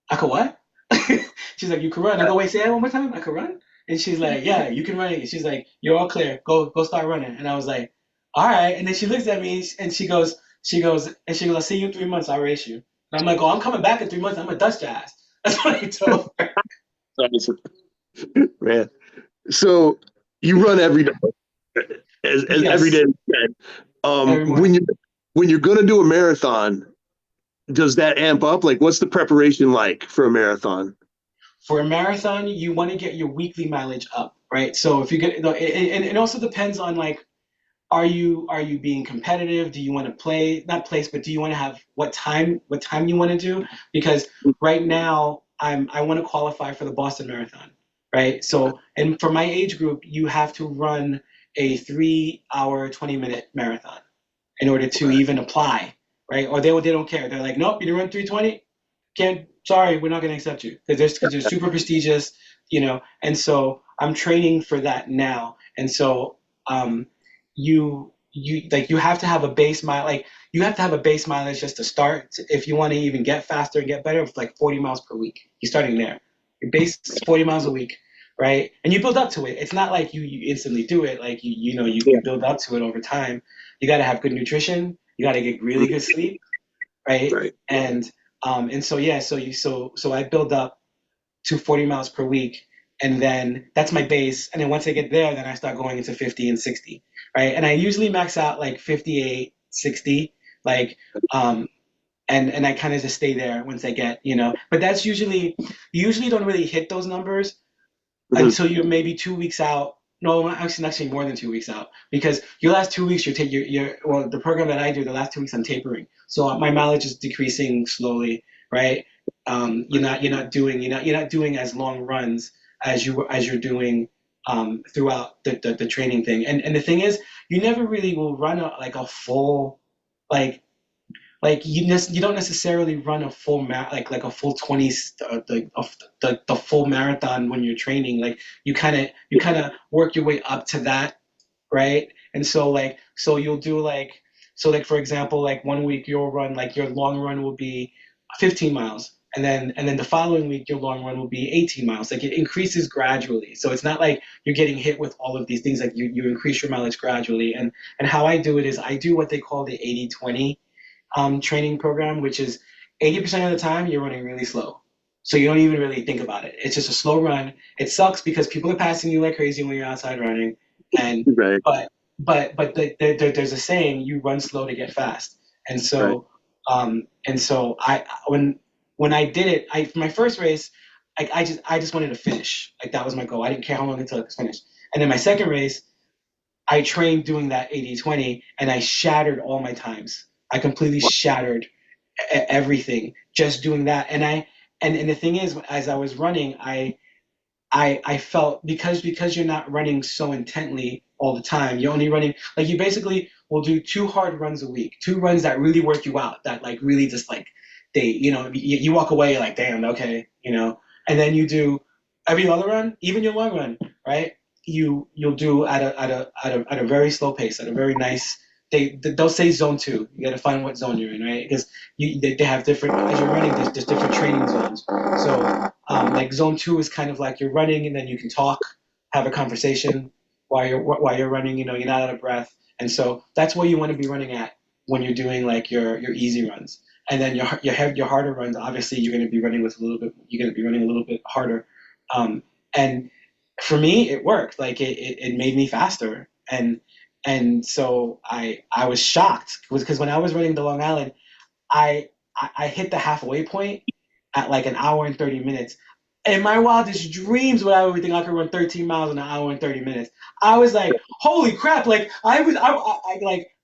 "I could what?" She's like, "You can run." I go, "Wait, say that one more time. I could run." And she's like, "Yeah, you can run." She's like, "You're all clear. Go start running." And I was like, "All right." And then she looks at me and "I'll see you in 3 months. I'll race you." And I'm like, "Oh, I'm coming back in 3 months. I'm gonna dust your ass." That's what I told her. Man. So you run every day, as every Yes, day. every When morning. you're gonna do a marathon, does that amp up? Like, what's the preparation like for a marathon? For a marathon, you want to get your weekly mileage up, right? So if you get, and it also depends on like, are you being competitive? Do you want to play, not place, but do you want to have what time you want to do? Because right now I want to qualify for the Boston Marathon, right? Okay. So and for my age group, you have to run a 3 hour 20-minute marathon in order to Okay. even apply, right? Or they don't care. They're like, nope, you didn't run 3:20. Can't. Sorry, we're not going to accept you because they're super prestigious. And so I'm training for that now. And so um, you have to have a base mile like you have to have a base mileage just to start if you want to even get faster and get better. It's like 40 miles per week. You're starting there. Your base is 40 miles a week, right? And you build up to it. It's not like you instantly do it. Like Yeah. you build up to it over time. You got to have good nutrition. You got to get really good sleep, right? Right. And so yeah, so I build up to 40 miles per week, and then that's my base. And then once I get there, then I start going into 50 and 60, right? And I usually max out like 58, 60, like and I kind of just stay there once I get. But that's you usually don't really hit those numbers Mhm. until you're maybe 2 weeks out. No, actually more than 2 weeks out because your last 2 weeks well the program that I do the last 2 weeks I'm tapering, so my mileage is decreasing slowly, right? You're not doing as long runs as you're doing throughout the training thing, and the thing is you never really will run like a full like you don't necessarily run a full like a full 20 the full marathon when you're training. Like you kind of work your way up to that, right? And so you'll do like for example, like one week you'll run like your long run will be 15 miles, and then the following week your long run will be 18 miles. Like it increases gradually, so it's not like you're getting hit with all of these things. Like you increase your mileage gradually. And how I do it is I do what they call the 80-20 training program, which is 80% of the time you're running really slow. So you don't even really think about it. It's just a slow run. It sucks because people are passing you like crazy when you're outside running. And Right. there's a saying, you run slow to get fast. And Right. so when I did it, for my first race, I just wanted to finish. Like that was my goal. I didn't care how long it took to finish. And then my second race, I trained doing that 80-20, and I shattered all my times. I completely shattered everything just doing that. And the thing is, as I was running, I felt because you're not running so intently all the time. You're only running like you basically will do two hard runs a week, two runs that really work you out, that like really just like you walk away like damn okay. And then you do every other run, even your long run, right? You'll do at a very slow pace, at a very nice they'll say zone two. You got to find what zone you're in, right? Because they have different as you're running. There's different training zones. So like zone two is kind of like you're running and then you can talk, have a conversation while you're running. You know, you're not out of breath, and so that's where you want to be running at when you're doing like your easy runs. And then your harder runs, obviously, you're going to be running with a little bit. You're going to be running a little bit harder, and for me, it worked. Like it made me faster, and so I was shocked because when I was running the Long Island, I hit the halfway point at like an hour and 30 minutes. In my wildest dreams would I ever think I could run 13 miles in an hour and 30 minutes. I was like, holy crap! Like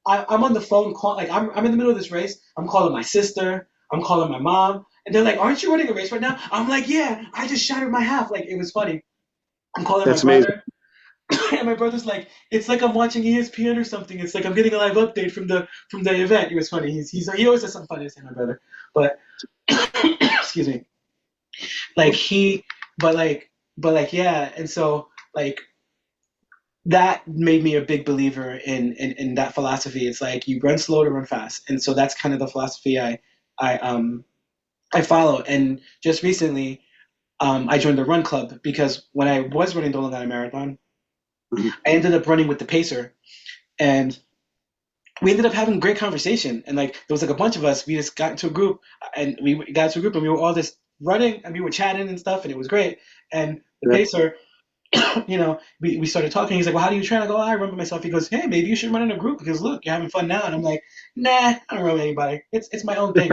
I'm on the phone call like I'm in the middle of this race. I'm calling my sister. I'm calling my mom, and they're like, "Aren't you running a race right now?" I'm like, "Yeah, I just shattered my half." Like it was funny. I'm calling my That's amazing. brother. And my brother's like, it's like I'm watching ESPN or something. It's like I'm getting a live update from the event. It was funny. He always does something funny to say, my brother. But excuse me, like he, but like yeah. And so like that made me a big believer in that philosophy. It's like you run slow to run fast, and so that's kind of the philosophy I um I follow. And just recently, I joined the run club because when I was running the Long Island Marathon, Mhm. I ended up running with the pacer and we ended up having a great conversation. And like there was like a bunch of us. We just got into a group, and we were all just running, and we were chatting and stuff, and it was great. And the Yeah. pacer, we started talking. He's like, "Well, how do you train?" I go, "Oh, I run by myself." He goes, "Hey, maybe you should run in a group because look, you're having fun now." And I'm like, "Nah, I don't run with anybody. It's my own thing."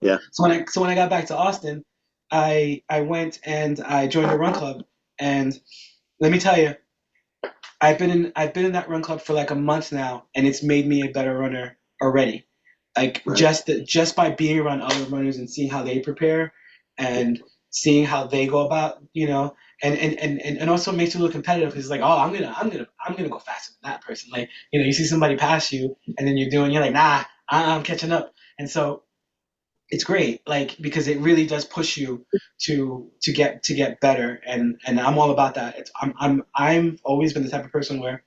Yeah. So when I got back to Austin, I went and I joined a run club, and let me tell you, I've been in that run club for like a month now, and it's made me a better runner already. Like Right. just by being around other runners and seeing how they prepare, and seeing how they go about, and also makes you look competitive. It's like, oh, I'm gonna go faster than that person. Like, you see somebody pass you, and then you're like, nah, I'm catching up. And so it's great, like because it really does push you to get better, and I'm all about that. I've always been the type of person where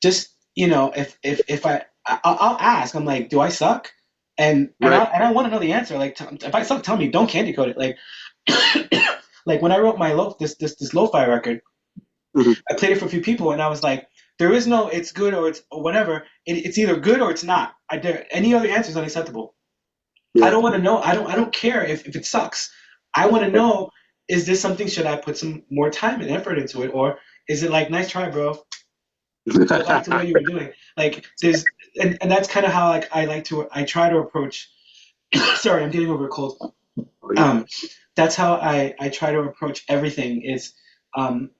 just if I'll ask, I'm like, do I suck? Right. I want to know the answer. Like, if I suck, tell me. Don't candy coat it. Like, like when I wrote my this lo-fi record, Mhm. I played it for a few people, and I was like, there is no it's good or it's or whatever. It's either good or it's not. Any other answer is unacceptable. I Yeah. don't want to know. I don't care if it sucks. I want to know, is this something, should I put some more time and effort into it, or is it like, nice try, bro, go back to what you were doing. Like there's and that's kind of how like I try to approach. Sorry, I'm getting over a cold. Oh, you're Um, that's how I try to approach everything. Is um,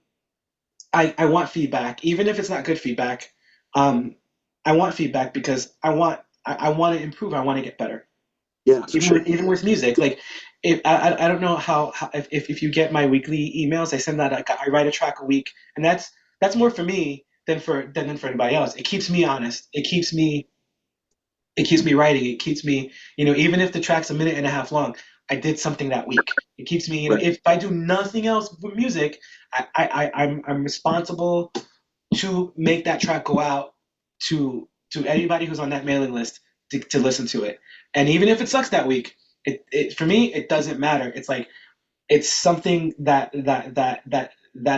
I want feedback, even if it's not good feedback. Um, I want feedback because I want to improve. I want to get better. yeah, for sure. Even with music, like if I don't know how if you get my weekly emails, I send that like, I write a track a week, and that's more for me than for anybody else. It keeps me honest. It keeps me writing. It keeps me, even if the track's a minute and a half long, I did something that week. It keeps me, Right. if I do nothing else with music, I'm responsible to make that track go out to anybody who's on that mailing list to listen to it. And even if it sucks that week, it for me it doesn't matter. It's like it's something that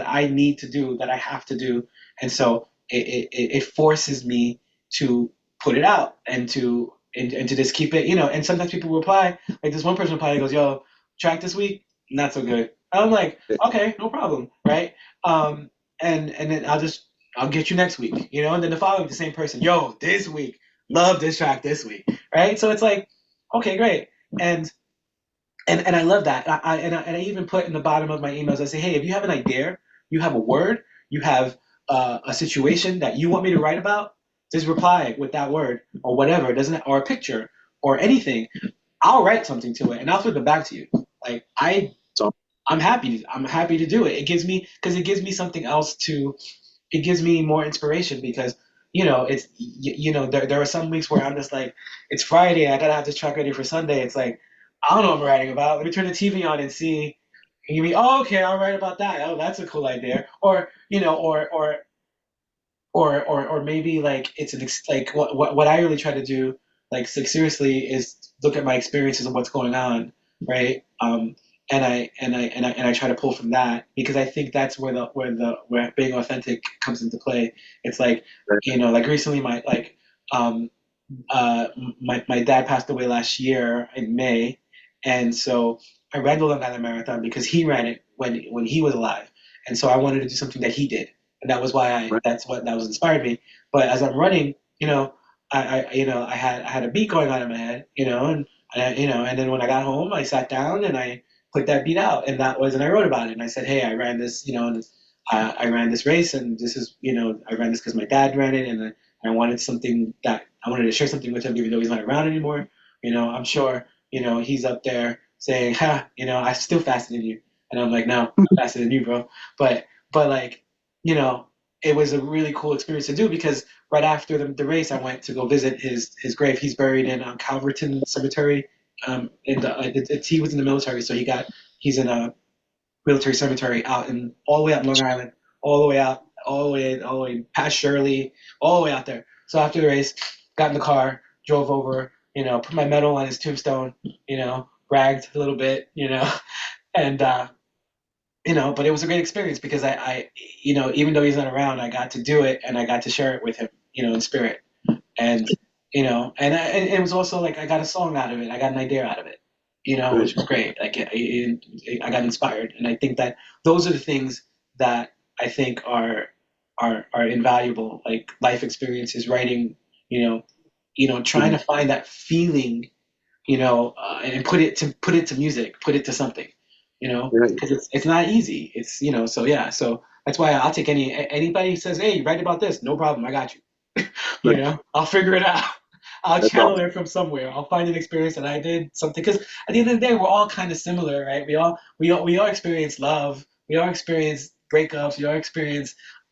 I need to do, that I have to do, and so it forces me to put it out and to just keep it, And sometimes people reply, like this one person replied, goes, "Yo, track this week, not so good." I'm like, Yeah. okay, no problem, right? Um, and then I'll get you next week, And then the following, the same person, "Yo, this week, love this track this week," right? So it's like, okay, great, and and I love that. And I even put in the bottom of my emails, I say, hey, if you have an idea, you have a word, you have a situation that you want me to write about, just reply with that word or whatever. It doesn't, or a picture or anything. I'll write something to it and I'll flip it back to you. Like So, I'm happy to do it. It gives me because it gives me something else to. It gives me more inspiration because it's there are some weeks where I'm just like, it's Friday, I gotta have this track ready for Sunday. It's like, I don't know what I'm writing about. Let me turn the TV on and see. And you mean, oh, okay, I'll write about that. Oh, that's a cool idea. Or or maybe like it's like what I really try to do like seriously is look at my experiences and what's going on, right? And I try to pull from that because I think that's where being authentic comes into play. It's like like recently um uh, my dad passed away last year in May, and so I ran the Long Island Marathon because he ran it when he was alive, and so I wanted to do something that he did, and that was why Right. that was inspired me. But as I'm running, I had a beat going on in my head, and then when I got home, I sat down and I put that beat out, and I wrote about it, and I said, hey, I ran this, and I ran this race, and this is, I ran this because my dad ran it, and I wanted something that I wanted to share something with him, even though he's not around anymore. I'm sure, he's up there saying, "Ha, I still faster than you," and I'm like, "No, I'm faster than you, bro." But, like, you know, it was a really cool experience to do because right after the race, I went to go visit his grave. He's buried in Calverton Cemetery. He was in the military, so he's in a military cemetery out in all the way up Long Island, all the way out, all the way past Shirley, all the way out there. So after the race, got in the car, drove over, put my medal on his tombstone, bragged a little bit, and but it was a great experience because even though he's not around, I got to do it and I got to share it with him, in spirit, and and it was also like I got a song out of it, I got an idea out of it, Right. which was great. Like I got inspired, and I think that those are the things that I think are invaluable, like life experiences, writing, trying Mhm. to find that feeling, and put it to music, put it to something, Right. because it's not easy. It's so yeah, so that's why I'll take anybody who says, hey, write about this, no problem, I got you. Right. I'll figure it out. I'll That's channel awesome. it from somewhere. I'll find an experience that I did something because at the end of the day, we're all kind of similar, right? We all experience love. We all experience breakups.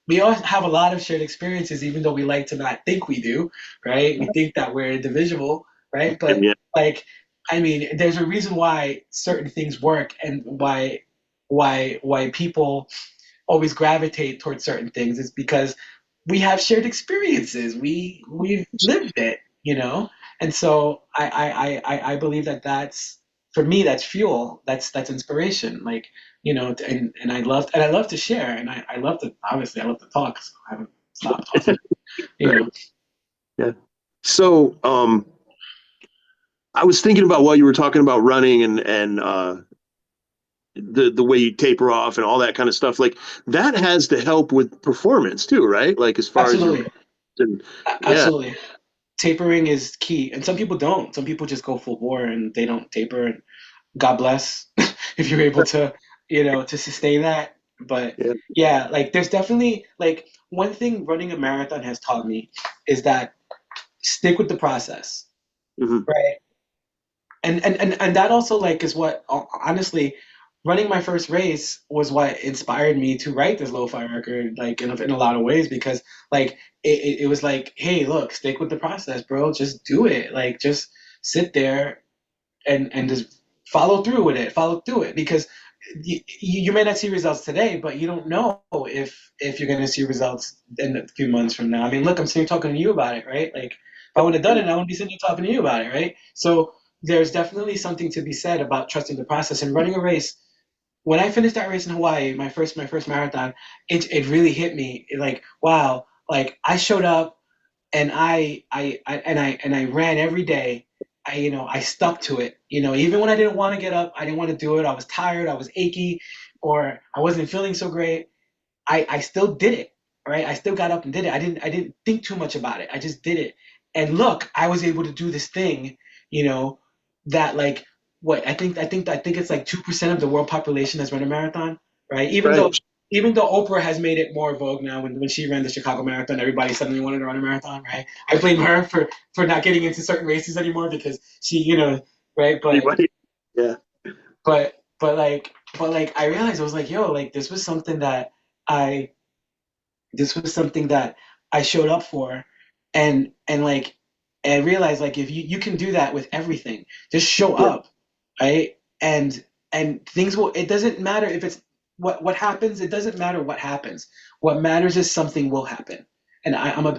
We all have a lot of shared experiences, even though we like to not think we do, right? We think that we're individual, right? But Yeah. like, I mean, there's a reason why certain things work and why people always gravitate towards certain things is because we have shared experiences. We've lived it, and so I believe that that's for me that's fuel. That's inspiration. Like and I love to share, and I love to obviously I love to talk. So I haven't stopped talking. You Right. know, Yeah. So, I was thinking about what you were talking about running and the way you taper off and all that kind of stuff. Like that has to help with performance too, right? Like as far as your absolutely, and yeah, absolutely. Tapering is key, and some people don't. Some people just go full bore and they don't taper. And God bless if you're able to, to sustain that. But yeah, yeah, like there's definitely like one thing running a marathon has taught me is that stick with the process, hmm right? And that also like is what honestly running my first race was what inspired me to write this lo-fi record like in a lot of ways because like it was like, hey, look, stick with the process, bro, just do it, like just sit there and just follow through it because you may not see results today, but you don't know if you're going to see results in a few months from now. I mean, look, I'm sitting here talking to you about it, right? Like if I would have done it, I wouldn't be sitting here talking to you about it, right? So there's definitely something to be said about trusting the process and running a race. When I finished that race in Hawaii, my first marathon, it really hit me. Like, wow, like I showed up and I ran every day. I stuck to it. Even when I didn't want to get up, I didn't want to do it. I was tired, I was achy, or I wasn't feeling so great. I still did it. Right? I still got up and did it. I didn't think too much about it. I just did it. And look, I was able to do this thing, you know, that like what I think it's like 2% of the world population has run a marathon, right? Even right. though even though Oprah has made it more vogue now, when she ran the Chicago Marathon, everybody suddenly wanted to run a marathon, right? I blame her for not getting into certain races anymore because she, right? Anybody? Yeah, But I realized I was like, yo, like I this was something that I showed up for, and like and realized like if you can do that with everything, just show yeah, up, right? And things will. It doesn't matter if it's what happens. It doesn't matter what happens. What matters is something will happen, and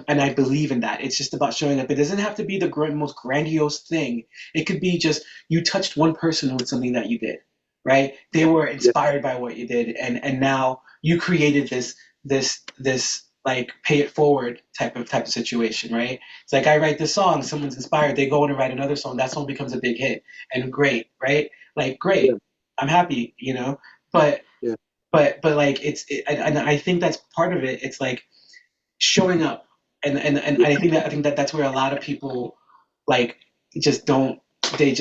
and I believe in that. It's just about showing up. It doesn't have to be the most grandiose thing. It could be just you touched one person with something that you did, right? They were Yeah. inspired by what you did, and now you created this like pay it forward type of situation, right? It's like I write this song, someone's inspired, they go in and write another song, that song becomes a big hit, and great, right? Like Yeah. great, I'm happy, you know. But Yeah. but like and I think that's part of it. It's like showing up, and Yeah. I think that that's where a lot of people like just don't they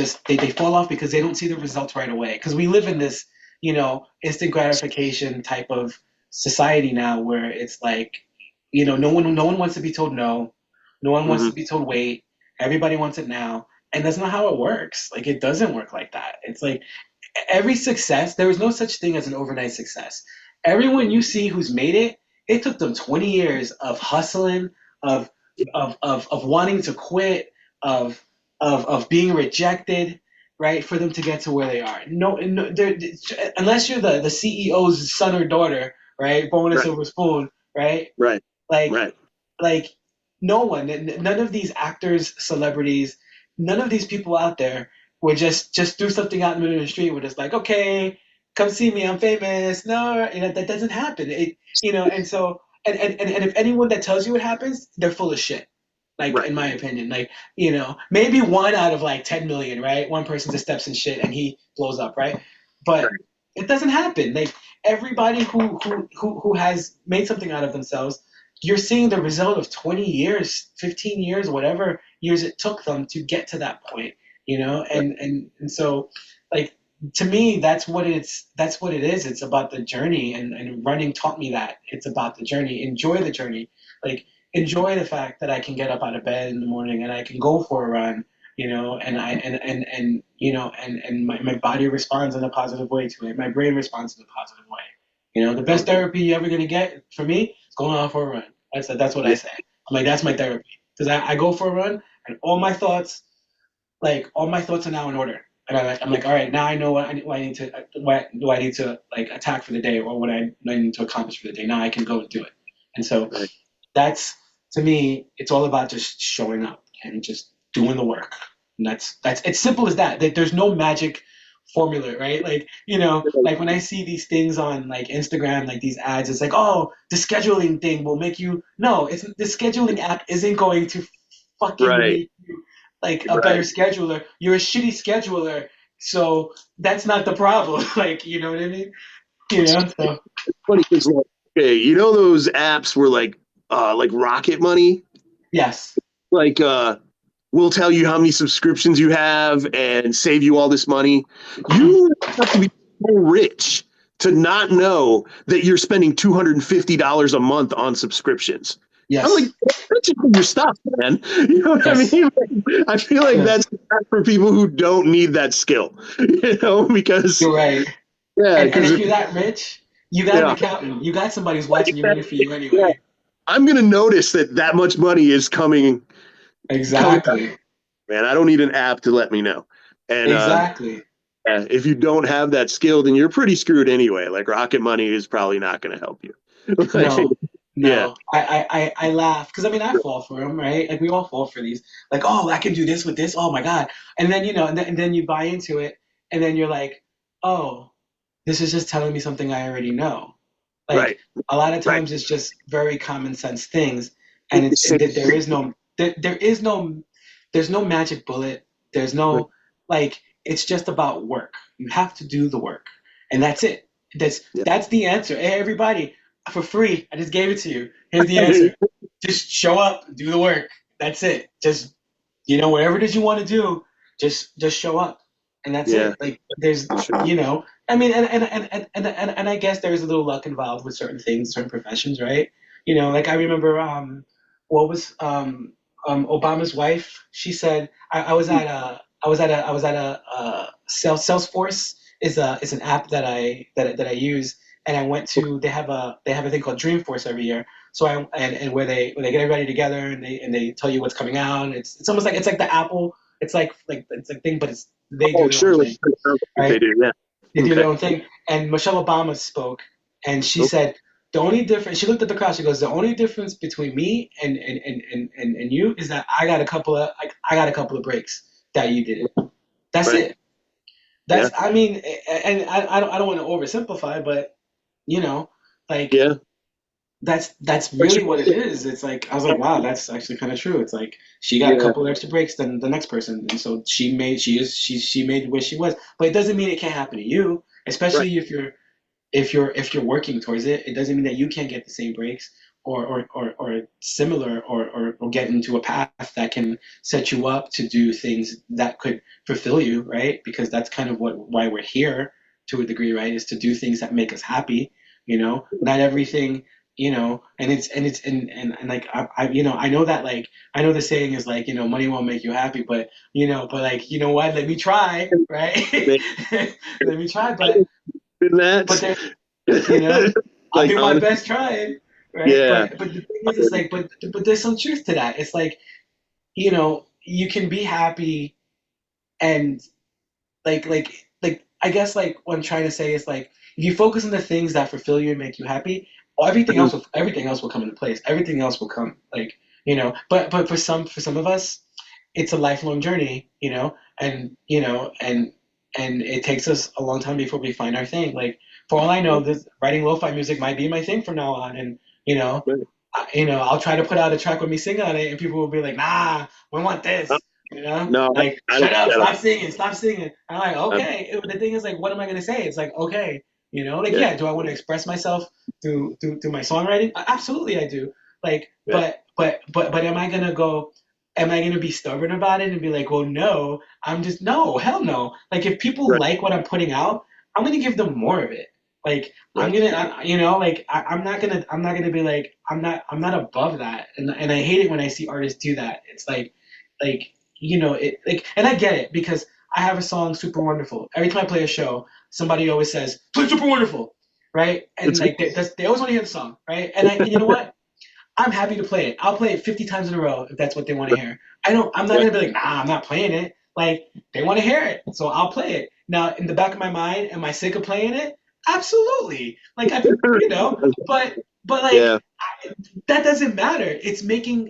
fall off because they don't see the results right away, because we live in this, you know, instant gratification type of society now where it's like, you know, no one wants to be told no, no one wants Hmm. to be told wait, everybody wants it now, and that's not how it works. Like it doesn't work like that. It's like every success, there is no such thing as an overnight success. Everyone you see who's made it took them 20 years of hustling, of of wanting to quit, of of being rejected, right, for them to get to where they are. No, no unless you're the CEO's son or daughter, right, born with a Right. silver spoon, right? Right. Like Right. like no one, none of these actors, celebrities, none of these people out there would just threw something out in the middle of the street. We're just like, okay, come see me, I'm famous. No, you know that doesn't happen. It, you know, and so and if anyone that tells you it happens, they're full of shit. Like Right. in my opinion, like, you know, maybe one out of like 10 million, right? One person just steps in shit and he blows up, right? But Right. it doesn't happen. Like everybody who has made something out of themselves, you're seeing the result of 20 years, 15 years, whatever years it took them to get to that point, you know? Right. And so like to me that's what it is. It's about the journey, and running taught me that. It's about the journey. Enjoy the journey. Like enjoy the fact that I can get up out of bed in the morning and I can go for a run, you know, and I and you know, and my body responds in a positive way to it. My brain responds in a positive way. You know, the best therapy you're ever gonna get for me is going out for a run. That's what I Yeah. say. I'm like, that's my therapy. Because I go for a run and all my thoughts are now in order. And I'm like, all right, now I know what I need to, what do I need to like attack for the day, or what I need to accomplish for the day. Now I can go and do it. And so Right. that's, to me, it's all about just showing up and just doing the work. And that's it's simple as that. There's no magic formula, right? Like, you know, like when I see these things on like Instagram, like these ads, it's like, oh, the scheduling thing will make you. No, it's the scheduling app isn't going to fucking Right. make you like a better Right. scheduler. You're a shitty scheduler, so that's not the problem. Like, you know what I mean? You know, so It's funny because like, okay, you know those apps were like Rocket Money, yes, like will tell you how many subscriptions you have and save you all this money. You have to be so rich to not know that you're spending $250 a month on subscriptions. I'm like, yes, that's just your stuff, man. You know what I yes, mean? I feel like yes. that's for people who don't need that skill, because You're right. yeah, And because if you're that rich, you got an yeah, accountant. You got somebody who's watching your money for exactly. you Yeah, anyway. I'm gonna notice that that much money is coming out. Exactly. Man, I don't need an app to let me know. And Exactly. if you don't have that skill, then you're pretty screwed anyway. Like Rocket Money is probably not going to help you. Like, No, yeah, no. I laugh because I mean I fall for them, right? Like we all fall for these. Like, oh, I can do this with this. Oh my God. And then, you know, and then you buy into it, and then you're like, oh, this is just telling me something I already know. Like right, a lot of right. times it's just very common sense things, and there is no there is no there's no magic bullet. There's no like it's just about work. You have to do the work, and that's it. Yeah. That's the answer. Hey, everybody, for free, I just gave it to you. Here's the answer. Just show up, do the work. That's it. Just, you know, whatever it is you want to do, just show up, and that's Yeah, it. Like there's, for sure. you know, I mean, and I guess there's a little luck involved with certain things, certain professions, right? You know, like I remember, what was Obama's wife? She said, I was at a Salesforce is an app that I use, and I went to they have a thing called Dreamforce every year. So and where they get everybody together and they tell you what's coming out. It's almost like it's like the Apple. It's like thing, but it's they do Oh, their own surely thing, they right? do. Yeah. They do their Okay. own thing. And Michelle Obama spoke, and she Oh, said, the only difference, she looked at the crowd, she goes, the only difference between me and you is that I got a couple of breaks that you didn't. That's Right. it. Yeah. That's, I mean, and I don't want to oversimplify, but you know, like Yeah. that's But really what it is. It's like I was like, wow, that's actually kind of true. It's like she got a yeah. couple of extra breaks than the next person, and so she made where she was. But it doesn't mean it can't happen to you, Right. especially if you're working towards it. It doesn't mean that you can't get the same breaks or similar or get into a path that can set you up to do things that could fulfill you, right? Because that's kind of why we're here to a degree, right? Is to do things that make us happy. Not everything, and like I know that, like, I know the saying is like, money won't make you happy, but like, what, let me try, right? Maybe Let me try, but that. there, I'll Like do my honest. best trying, right? Yeah. But the thing is, it's like, but there's some truth to that. It's like, you can be happy, and like I guess, like, what I'm trying to say is, like, if you focus on the things that fulfill you and make you happy, well, Mhm. everything else will come into place. Everything else will come, like, but for some of us, it's a lifelong journey, and it takes us a long time before we find our thing. Like, for all I know, this writing lo-fi music might be my thing from now on, and Right. I'll try to put out a track with me singing on it, and people will be like, "Nah, we want this." No, Like, I don't. shut up, I don't. stop singing, stop singing. I'm like, I'm, okay. The thing is, like, what am I gonna say? It's like, okay, like, yeah. yeah. Do I want to express myself through my songwriting? Absolutely, I do. Like, Yeah. but am I gonna go? Am I gonna be stubborn about it and be like, well, no, I'm just, no, hell no. Like, if people Right. like what I'm putting out, I'm gonna give them more of it. Like, I'm Right. gonna, like, I'm not gonna be like, I'm not above that, and I hate it when I see artists do that. It's like it, like, and I get it, because I have a song, Super Wonderful. Every time I play a show, somebody always says, play Super Wonderful, right? And It's like, they always want to hear the song, right? And you know what? I'm happy to play it. I'll play it 50 times in a row if that's what they want to hear. I'm not right. gonna be like, nah, I'm not playing it. Like, they want to hear it, so I'll play it. Now, in the back of my mind, am I sick of playing it? Absolutely. Like, but like, Yeah. that doesn't matter.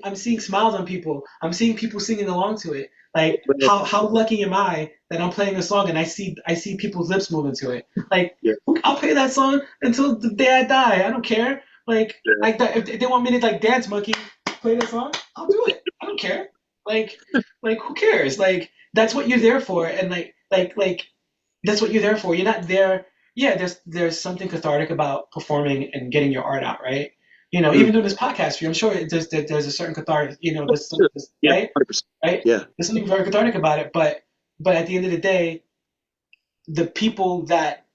I'm seeing smiles on people. I'm seeing people singing along to it. Like, Right. how lucky am I that I'm playing a song and I see people's lips moving to it. Like, Yeah. I'll play that song until the day I die. I don't care. Yeah. Like that, if they want me to, like, dance monkey, play that song, I'll do it. I don't care. Like like, who cares? Like, that's what you're there for, and like that's what you're there for. You're not there. Yeah, there's something cathartic about performing and getting your art out, right? Mm. Even doing this podcast for you, I'm sure there's a certain cathartic. Yeah. Right, 100%. right. Yeah. There's something very cathartic about it, but at the end of the day, the people that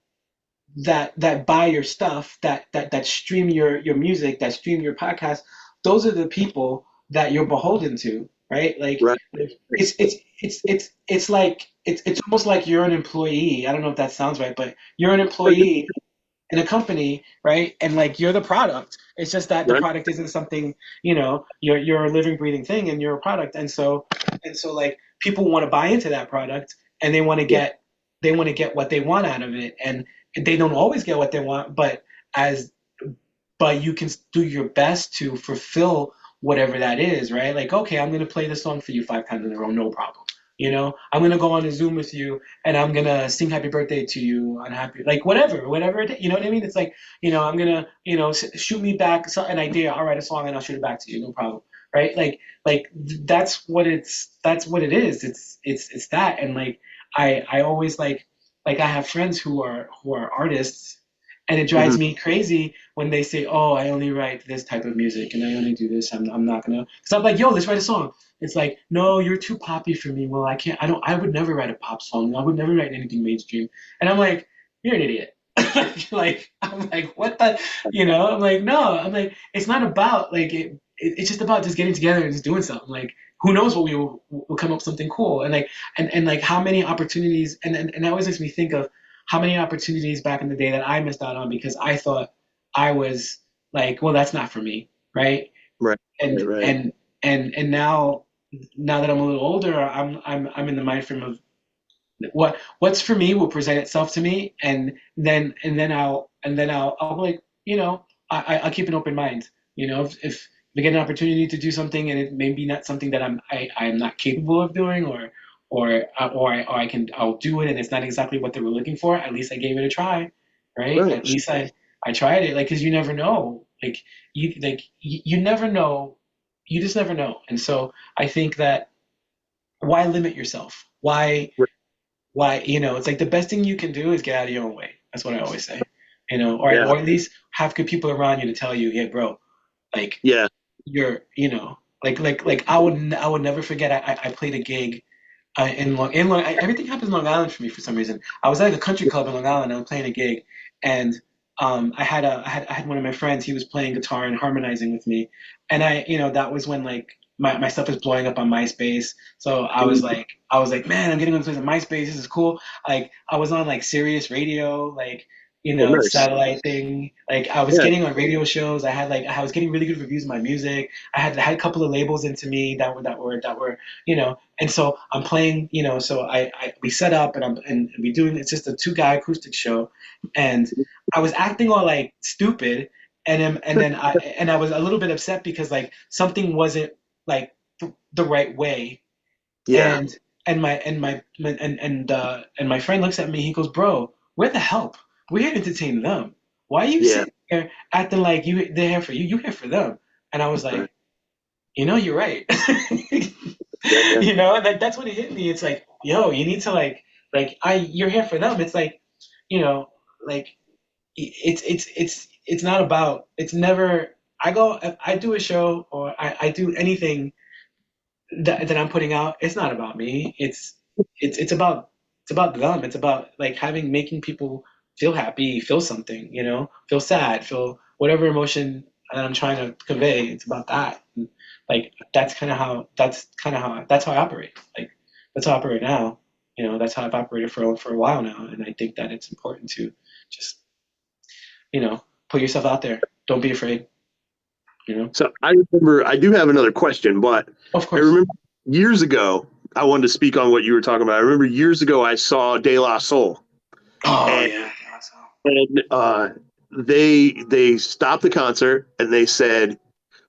buy your stuff, that stream your music, that stream your podcast, those are the people that you're beholden to, right? Like, Right. it's almost like you're an employee. I don't know if that sounds right, but you're an employee in a company, right? And, like, you're the product. It's just that the Right. product isn't something, you're a living, breathing thing, and you're a product. And so, like, people want to buy into that product, and Yeah. they want to get what they want out of it, and they don't always get what they want, as but you can do your best to fulfill whatever that is, right? Like, okay, I'm gonna play the song for you 5 times in a row, no problem. I'm gonna go on a Zoom with you, and I'm gonna sing happy birthday to you on happy, like, whatever it, you know what I mean? It's like, I'm gonna, shoot me back an idea. I'll write a song and I'll shoot it back to you, no problem, right? Like, that's what it is. It's that, and like, I always like I have friends who are artists, and it drives Hmm. me crazy when they say, "Oh, I only write this type of music, and I only do this. I'm not gonna." Because I'm like, "Yo, let's write a song." It's like, "No, you're too poppy for me." Well, I can't. I don't. I would never write a pop song. I would never write anything mainstream. And I'm like, "You're an idiot." Like, I'm like, what the, I'm like, no. I'm like, it's not about, like, it's just about just getting together and just doing something. Like, who knows what will come up with something cool, and like, and like, how many opportunities, and that always makes me think of how many opportunities back in the day that I missed out on because I thought I was like, well, that's not for me, right? Right. And Right. Right. and and now that I'm a little older, I'm in the mind frame of what's for me will present itself to me, and then I'll be like, I'll keep an open mind. If we get an opportunity to do something and it may be not something that I'm not capable of doing, or I'll do it and it's not exactly what they were looking for. At least I gave it a try, right? At Right. least I tried it, like, because you never know, you never know, you just never know. And so I think that, why limit yourself? Why, it's like the best thing you can do is get out of your own way. That's what I always say. Yeah. Or at least have good people around you to tell you, hey, bro, like, Yeah. like I would never forget. I played a gig everything happens in Long Island for me for some reason. I was at a country club in Long Island. I was playing a gig, and I had one of my friends. He was playing guitar and harmonizing with me, and that was when, like, my stuff was blowing up on MySpace. So I was like, man, I'm getting on MySpace. This is cool. Like, I was on, like, Sirius Radio, like, Oh, nice. satellite thing. Like, I was Yeah. getting on radio shows. I was getting really good reviews of my music. I had a couple of labels into me that were. And so I'm playing, so we set up, and we doing, it's just a two-guy acoustic show, and I was acting all, like, stupid, and I was a little bit upset because, like, something wasn't, like, the right way. Yeah. And my friend looks at me. He goes, "Bro, we're the help. We're here to entertain them. Why are you Yeah. sitting there acting like they're here for you? You're here for them." And I was Right. like, "You're right." Yeah. And that's when it hit me. It's like, yo, you need to, you're here for them. It's like, you know, like, it's not about, it's never. I go, if I do a show, or I do anything that I'm putting out. It's not about me. It's about them. It's about, like, making people feel happy, feel something, feel sad, feel whatever emotion that I'm trying to convey. It's about that. And, like, that's how I operate. Like, that's how I operate now. That's how I've operated for a while now, and I think that it's important to just, put yourself out there. Don't be afraid. So I remember, I do have another question, but Of I course. remember years ago, I wanted to speak on what you were talking about. I remember years ago, I saw De La Soul, Oh and, yeah. they stopped the concert and they said,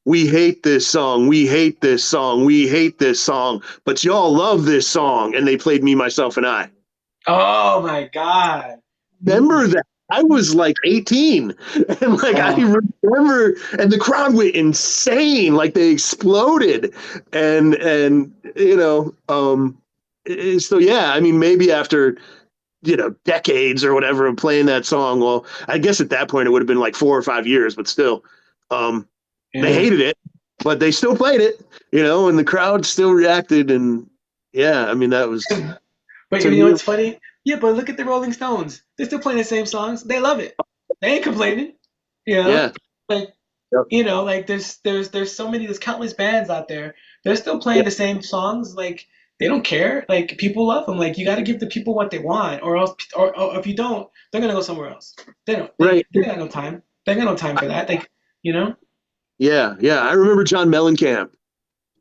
"We hate this song. We hate this song. We hate this song. But y'all love this song." And they played "Me, Myself, and I." Oh my God. Remember that? I was like 18, and like I Oh, remember, and the crowd went insane, like they exploded, and so yeah, I mean, maybe after decades or whatever of playing that song, well, I guess at that point it would have been like 4 or 5 years, but still, um, they yeah. hated it, but they still played it, and the crowd still reacted, and yeah, I mean that was But to you know me, what's funny? Yeah, but look at the Rolling Stones. They're still playing the same songs. They love it. They ain't complaining. You know, yeah, like yep, like, there's so many, there's countless bands out there. They're still playing yep, the same songs. Like, they don't care. Like, people love them. Like, you got to give the people what they want, or else, or if you don't, they're gonna go somewhere else. They don't. right. They got no time. They got no time for that. Like, you know. Yeah, yeah. I remember John Mellencamp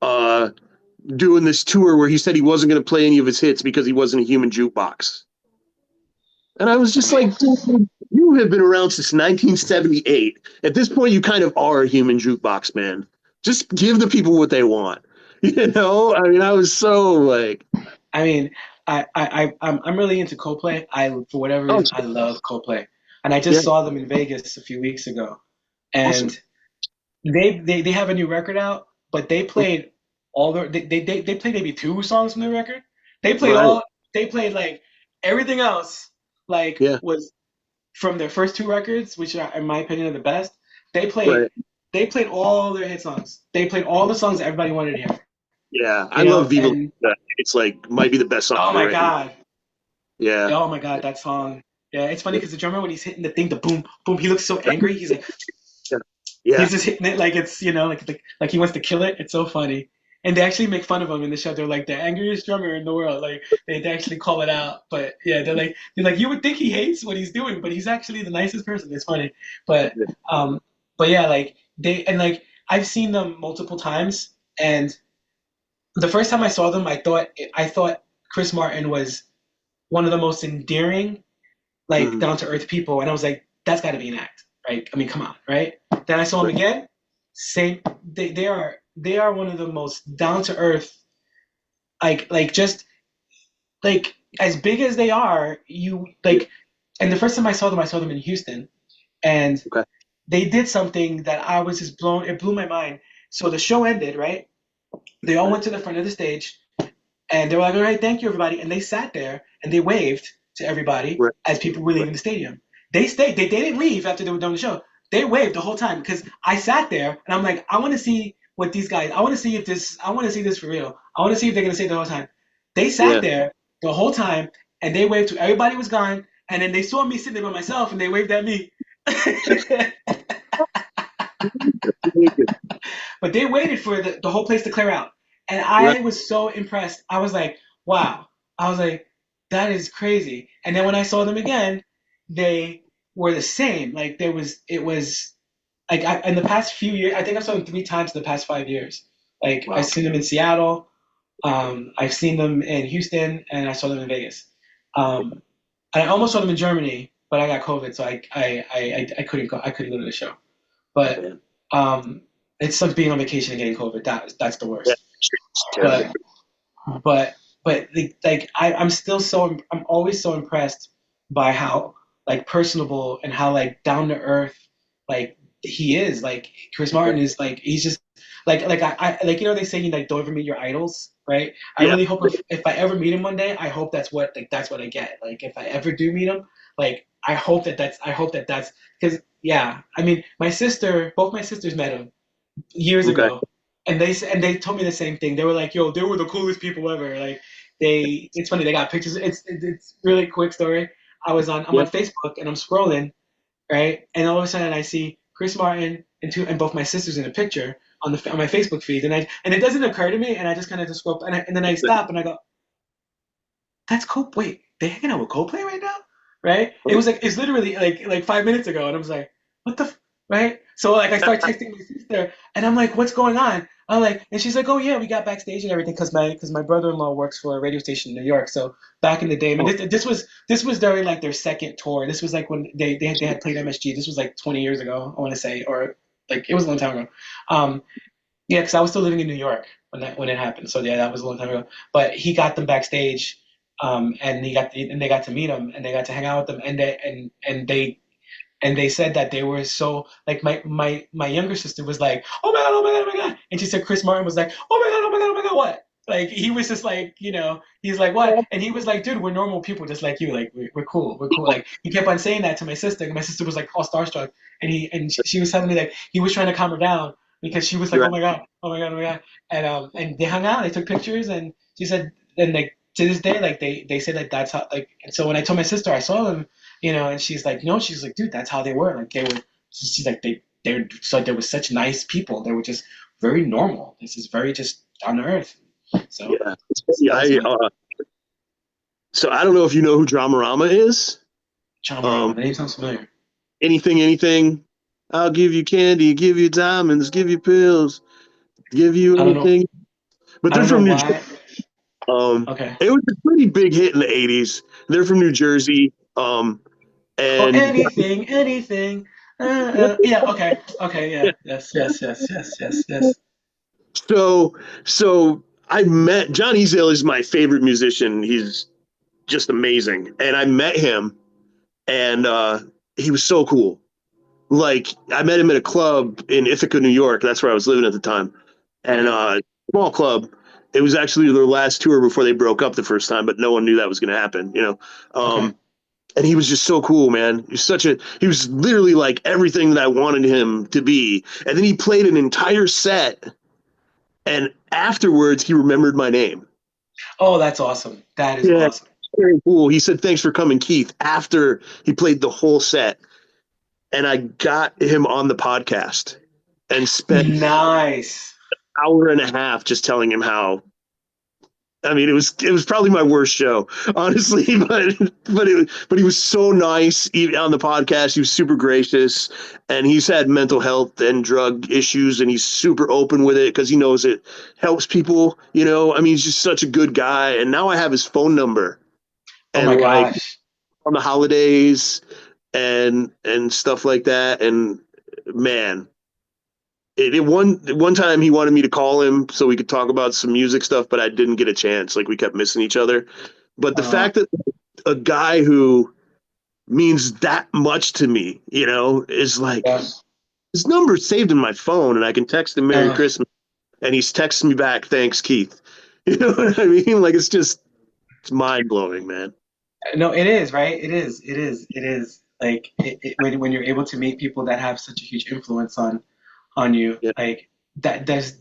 uh, doing this tour where he said he wasn't going to play any of his hits because he wasn't a human jukebox. And I was just like, dude, you have been around since 1978. At this point, you kind of are a human jukebox, man. Just give the people what they want. I mean, I was so like, I mean, I'm really into Coldplay. For whatever oh, reason, I love Coldplay, and I yeah, just saw them in Vegas a few weeks ago, awesome. and they have a new record out, but they played maybe two songs from the record. They played Right. all they played, like, everything else, like, Yeah. was from their first two records, which are, in my opinion, are the best. They played Right. they played all their hit songs. They played all the songs that everybody wanted to hear. Yeah. I love Viva La And Vida. It's like might be the best song oh ever my written. God. Yeah. Oh my God, that song. Yeah, it's funny because the drummer, when he's hitting the thing, the boom, boom, he looks so angry. Yeah. Yeah. He's just hitting it like it's, like he wants to kill it. It's so funny. And they actually make fun of him in the show. They're like, the angriest drummer in the world. Like, they actually call it out. But yeah, they're like, you would think he hates what he's doing, but he's actually the nicest person. It's funny. But um but yeah, like, like, I've seen them multiple times, and the first time I saw them, I thought Chris Martin was one of the most endearing, like, Mhm. down to earth people, and I was like, that's got to be an act, right? I mean, come on, right? Then I saw them again. Same. They are one of the most down to earth, just like as big as they are. You like, and the first time I saw them in Houston, and Okay. they did something that I was just blown. It blew my mind. So the show ended, right? They all Right. went to the front of the stage, and they were like, "All right, thank you, everybody." And they sat there and they waved to everybody Right. as people were leaving the stadium. They stayed. They didn't leave after they were done with the show. They waved the whole time because I sat there and I'm like, I want to see what these guys. I want to see if this. I want to see this for real. I want to see if they're gonna stay the whole time. They sat Yeah. there the whole time and they waved to everybody was gone. And then they saw me sitting there by myself and they waved at me. But they waited for the whole place to clear out. And Right. I was so impressed. I was like, wow. I was like, that is crazy. And then when I saw them again, they were the same. Like it was like in the past few years, I think I've saw them 3 times in the past 5 years. Like I've Wow. seen them in Seattle, I've seen them in Houston, and I saw them in Vegas. Um, I almost saw them in Germany, but I got COVID, so I couldn't go. I couldn't go to the show. Oh But man. um, it sucks being on vacation and getting COVID. That's the Yeah. worst. It's terrible. But I'm still I'm always so impressed by how like personable and how like down to earth like he is. Like Chris Yeah. Martin is like he's just I like they say you like don't ever meet your idols, right? I Yeah. really hope if I ever meet him one day, I hope that's what I get. Like if I ever do meet him, like I hope that's because yeah, I mean both my sisters met him years Okay. ago, and they told me the same thing. They were like, "Yo, they were the coolest people ever." Like it's funny. They got pictures. It's really quick story. I'm Yeah. on Facebook and I'm scrolling, right, and all of a sudden I see Chris Martin and both my sisters in a picture on my Facebook feed, and it doesn't occur to me, and I just kind of just scroll, and then I stop and I go, "That's Cope. Wait, they hanging out with Coldplay right now?" Right? It was like it's literally like 5 minutes ago, and I was like, "What the?" Right? So like I start texting my sister, and I'm like, "What's going on?" I'm like, and she's like, "Oh yeah, we got backstage and everything because my brother-in-law works for a radio station in New York. So back in the day, I mean, Oh, this was during like their second tour. This was like when they had played MSG. This was like 20 years ago, I want to say, or like it was a long time ago. Um, yeah, because I was still living in New York when it happened. So yeah, that was a long time ago. But he got them backstage, and they got to meet him, and they got to hang out with them, and they said that they were so like my younger sister was like, oh my god, oh my god, oh my god, and she said Chris Martin was like, oh my god, oh my god, oh my god, what? Like he was just like, he's like what? And he was like, dude, we're normal people just like you. Like we're cool, we're cool. Like he kept on saying that to my sister. And my sister was like all starstruck, and she was telling me like he was trying to calm her down because she was like, you're oh right. my god, oh my god, oh my god, and they hung out, they took pictures, and she said, and like to this day, like they said that that's how like. And so when I told my sister I saw them, and she's like, no, she's like, dude, that's how they were. Like they were, she's like, they were so they were such nice people. They were just very normal. This is very just down to earth. So Yeah. Yeah. that's my So I don't know if you know who Dramarama is. John Um, Marama. The name sounds familiar. anything. I'll give you candy, give you diamonds, give you pills, give you I don't know. anything. But I they're don't know from New Jersey. why. Okay. It was a pretty big hit in the '80s. They're from New Jersey. Oh, And anything. Yeah. Okay. Okay. Yeah. Yes. Yes. Yes. Yes. Yes. Yes. so so I met John Ezel is my favorite musician. He's just amazing. And I met him and he was so cool. Like I met him at a club in Ithaca, New York. That's where I was living at the time. And Okay. small club. It was actually their last tour before they broke up the first time, but no one knew that was going to happen. Okay. And he was just so cool, man. He was literally like everything that I wanted him to be. And then he played an entire set, and afterwards he remembered my name. Oh, that's awesome. That is Yeah, awesome. very cool. He said, "Thanks for coming, Keith," after he played the whole set. And I got him on the podcast and spent an Nice. hour and a half just telling him how. I mean, it was probably my worst show, honestly, but he was so nice even on the podcast. He was super gracious, and he's had mental health and drug issues, and he's super open with it because he knows it helps people. I mean, he's just such a good guy. And now I have his phone number, Oh and my like gosh. on the holidays, and stuff like that. And man, one time he wanted me to call him so we could talk about some music stuff, but I didn't get a chance. Like we kept missing each other. But the Uh, fact that a guy who means that much to me, is like yeah. his number's saved in my phone, and I can text him Merry Uh, Christmas, and he's texting me back, "Thanks, Keith." You know what I mean? Like it's mind blowing, man. no, it is, right? It is. It is. It is. Like when you're able to meet people that have such a huge influence on you, Yeah, like that's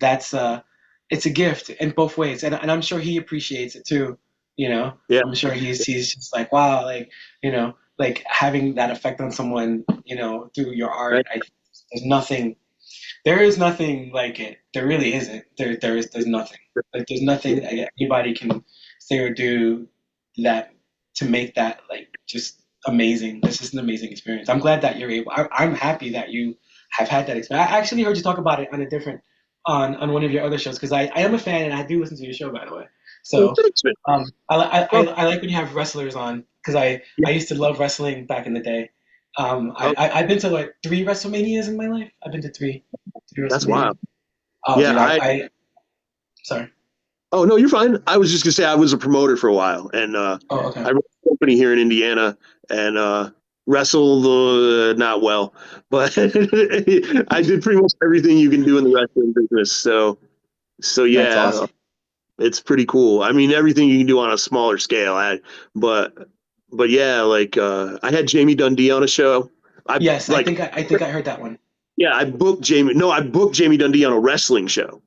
it's a gift in both ways, and I'm sure he appreciates it too. yeah, I'm sure he's just like, wow, like like having that effect on someone, through your art. right. There's nothing, there is nothing like it. There really isn't. There's nothing. Like there's Yeah, nothing anybody can say or do that to make that like just amazing. This is an amazing experience. I'm glad that you're able. I'm happy that you have had that experience. I actually heard you talk about it on a different on one of your other shows because I am a fan and I do listen to your show by the way. well, So thanks, man. I Oh, I like when you have wrestlers on because yeah. I used to love wrestling back in the day. Oh, I've been to like three WrestleManias in my life. I've been to three that's WrestleManias. wild. Oh, Yeah, dude, I sorry. oh no, you're fine. I was just gonna say I was a promoter for a while, and Oh, okay. I run a company here in Indiana, and wrestled not well, but I did pretty much everything you can do in the wrestling business. So That's yeah, awesome. it's pretty cool. I mean, everything you can do on a smaller scale. But but yeah, like I had Jamie Dundee on a show. I Yes, like I think I heard that one. yeah, I booked Jamie. No, I booked Jamie Dundee on a wrestling show.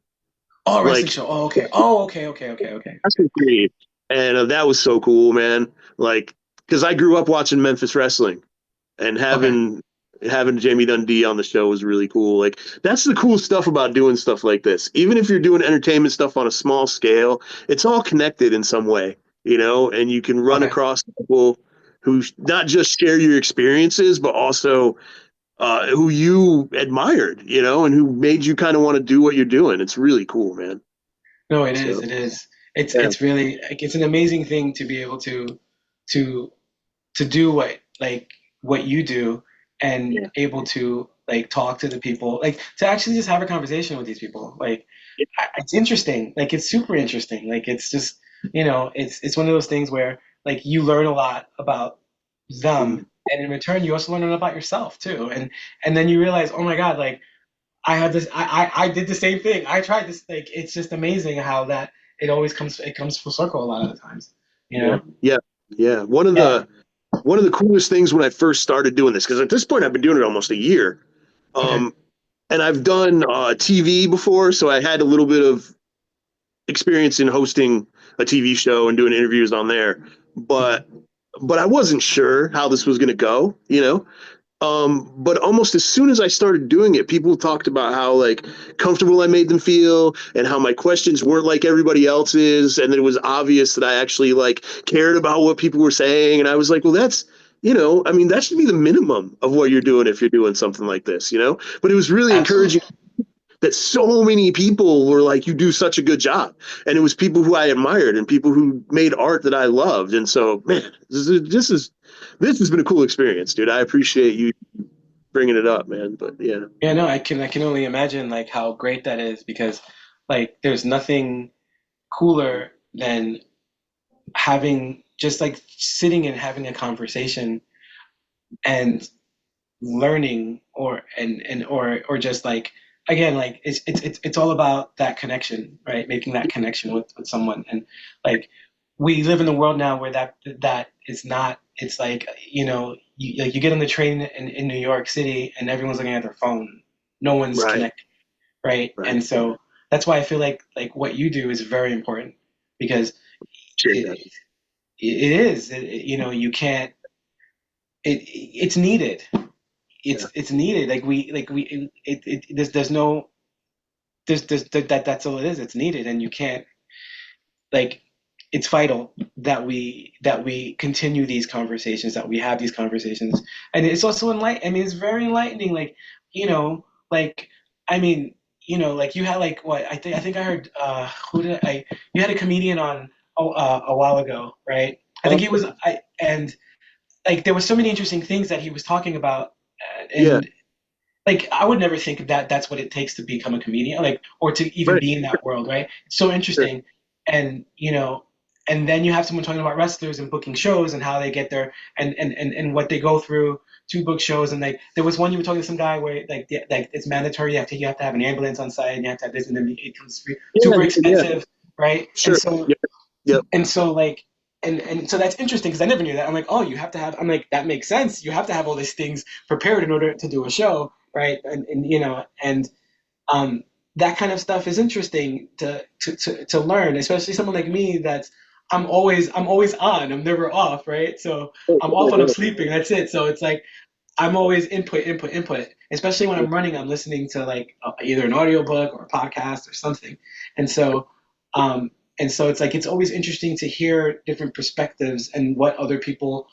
Oh, a wrestling Like show. Oh, okay. Oh, okay, okay, okay, okay. that's pretty, and that was so cool, man. Like because I grew up watching Memphis wrestling, and Okay. having Jamie Dundee on the show was really cool. Like that's the cool stuff about doing stuff like this. Even if you're doing entertainment stuff on a small scale, it's all connected in some way, and you can run Okay. across people who not just share your experiences, but also who you admired, and who made you kind of want to do what you're doing. It's really cool, man. No, it is. So It is. It's yeah, it's really like it's an amazing thing to be able to to do what you do and yeah, able to like talk to the people, like to actually just have a conversation with these people. Like it's interesting. Like it's super interesting. Like it's just, it's one of those things where like you learn a lot about them, mm, and in return you also learn a lot about yourself too. And then you realize, oh my God, like I had this, I did the same thing. I tried this. Like it's just amazing how that it comes full circle a lot of the times. You yeah, know? yeah, yeah. Yeah. One of the coolest things when I first started doing this, because at this point I've been doing it almost a year, Okay. um, and I've done TV before, so I had a little bit of experience in hosting a TV show and doing interviews on there. But but I wasn't sure how this was going to go. But almost as soon as I started doing it, people talked about how like comfortable I made them feel and how my questions weren't like everybody else's, and that it was obvious that I actually like cared about what people were saying. And I was like, well, I mean, that should be the minimum of what you're doing if you're doing something like this. But it was really encouraging Absolutely. that so many people were like, you do such a good job. And it was people who I admired and people who made art that I loved. And so, man, this has been a cool experience, dude. I appreciate you bringing it up, man. But yeah, Yeah, no, I can only imagine like how great that is because like there's nothing cooler than having just like sitting and having a conversation and learning or just like again like it's all about that connection, right? Making that connection with someone. And like we live in a world now where that is not, it's like you get on the train in New York City and everyone's looking at their phone. No one's right, connected, right? right. And so that's why I feel like what you do is very important because Appreciate it that. it is you can't, it's needed. Yeah, It's needed. Like we there's no that's all it is. It's needed, and you can't like it's vital that we continue these conversations, that we have these conversations. And it's also enlight. I mean, it's very enlightening. Like like I mean, like you had like what I think I heard who did I you had a comedian on a while ago, right? I think he was I and like there were so many interesting things that he was talking about, Yeah, and like I would never think that that's what it takes to become a comedian, like or to even right. be in that world, right? It's so Sure. interesting, and and then you have someone talking about wrestlers and booking shows and how they get there and what they go through to book shows, and like there was one you were talking to some guy where like it's mandatory you have to have an ambulance on site and you have to have this and then it comes free, Yeah, super yeah, expensive, right? sure. Yep, yep. And so like and so that's interesting because I never knew that. I'm like, oh, you have to have. I'm like, that makes sense. You have to have all these things prepared in order to do a show, right? And um, that kind of stuff is interesting to learn, especially someone like me that's I'm always on. I'm never off, right? So I'm off when I'm sleeping. That's it. So it's like I'm always input. Especially when I'm running, I'm listening to like either an audiobook or a podcast or something. And so, um, and so it's like it's always interesting to hear different perspectives and what other people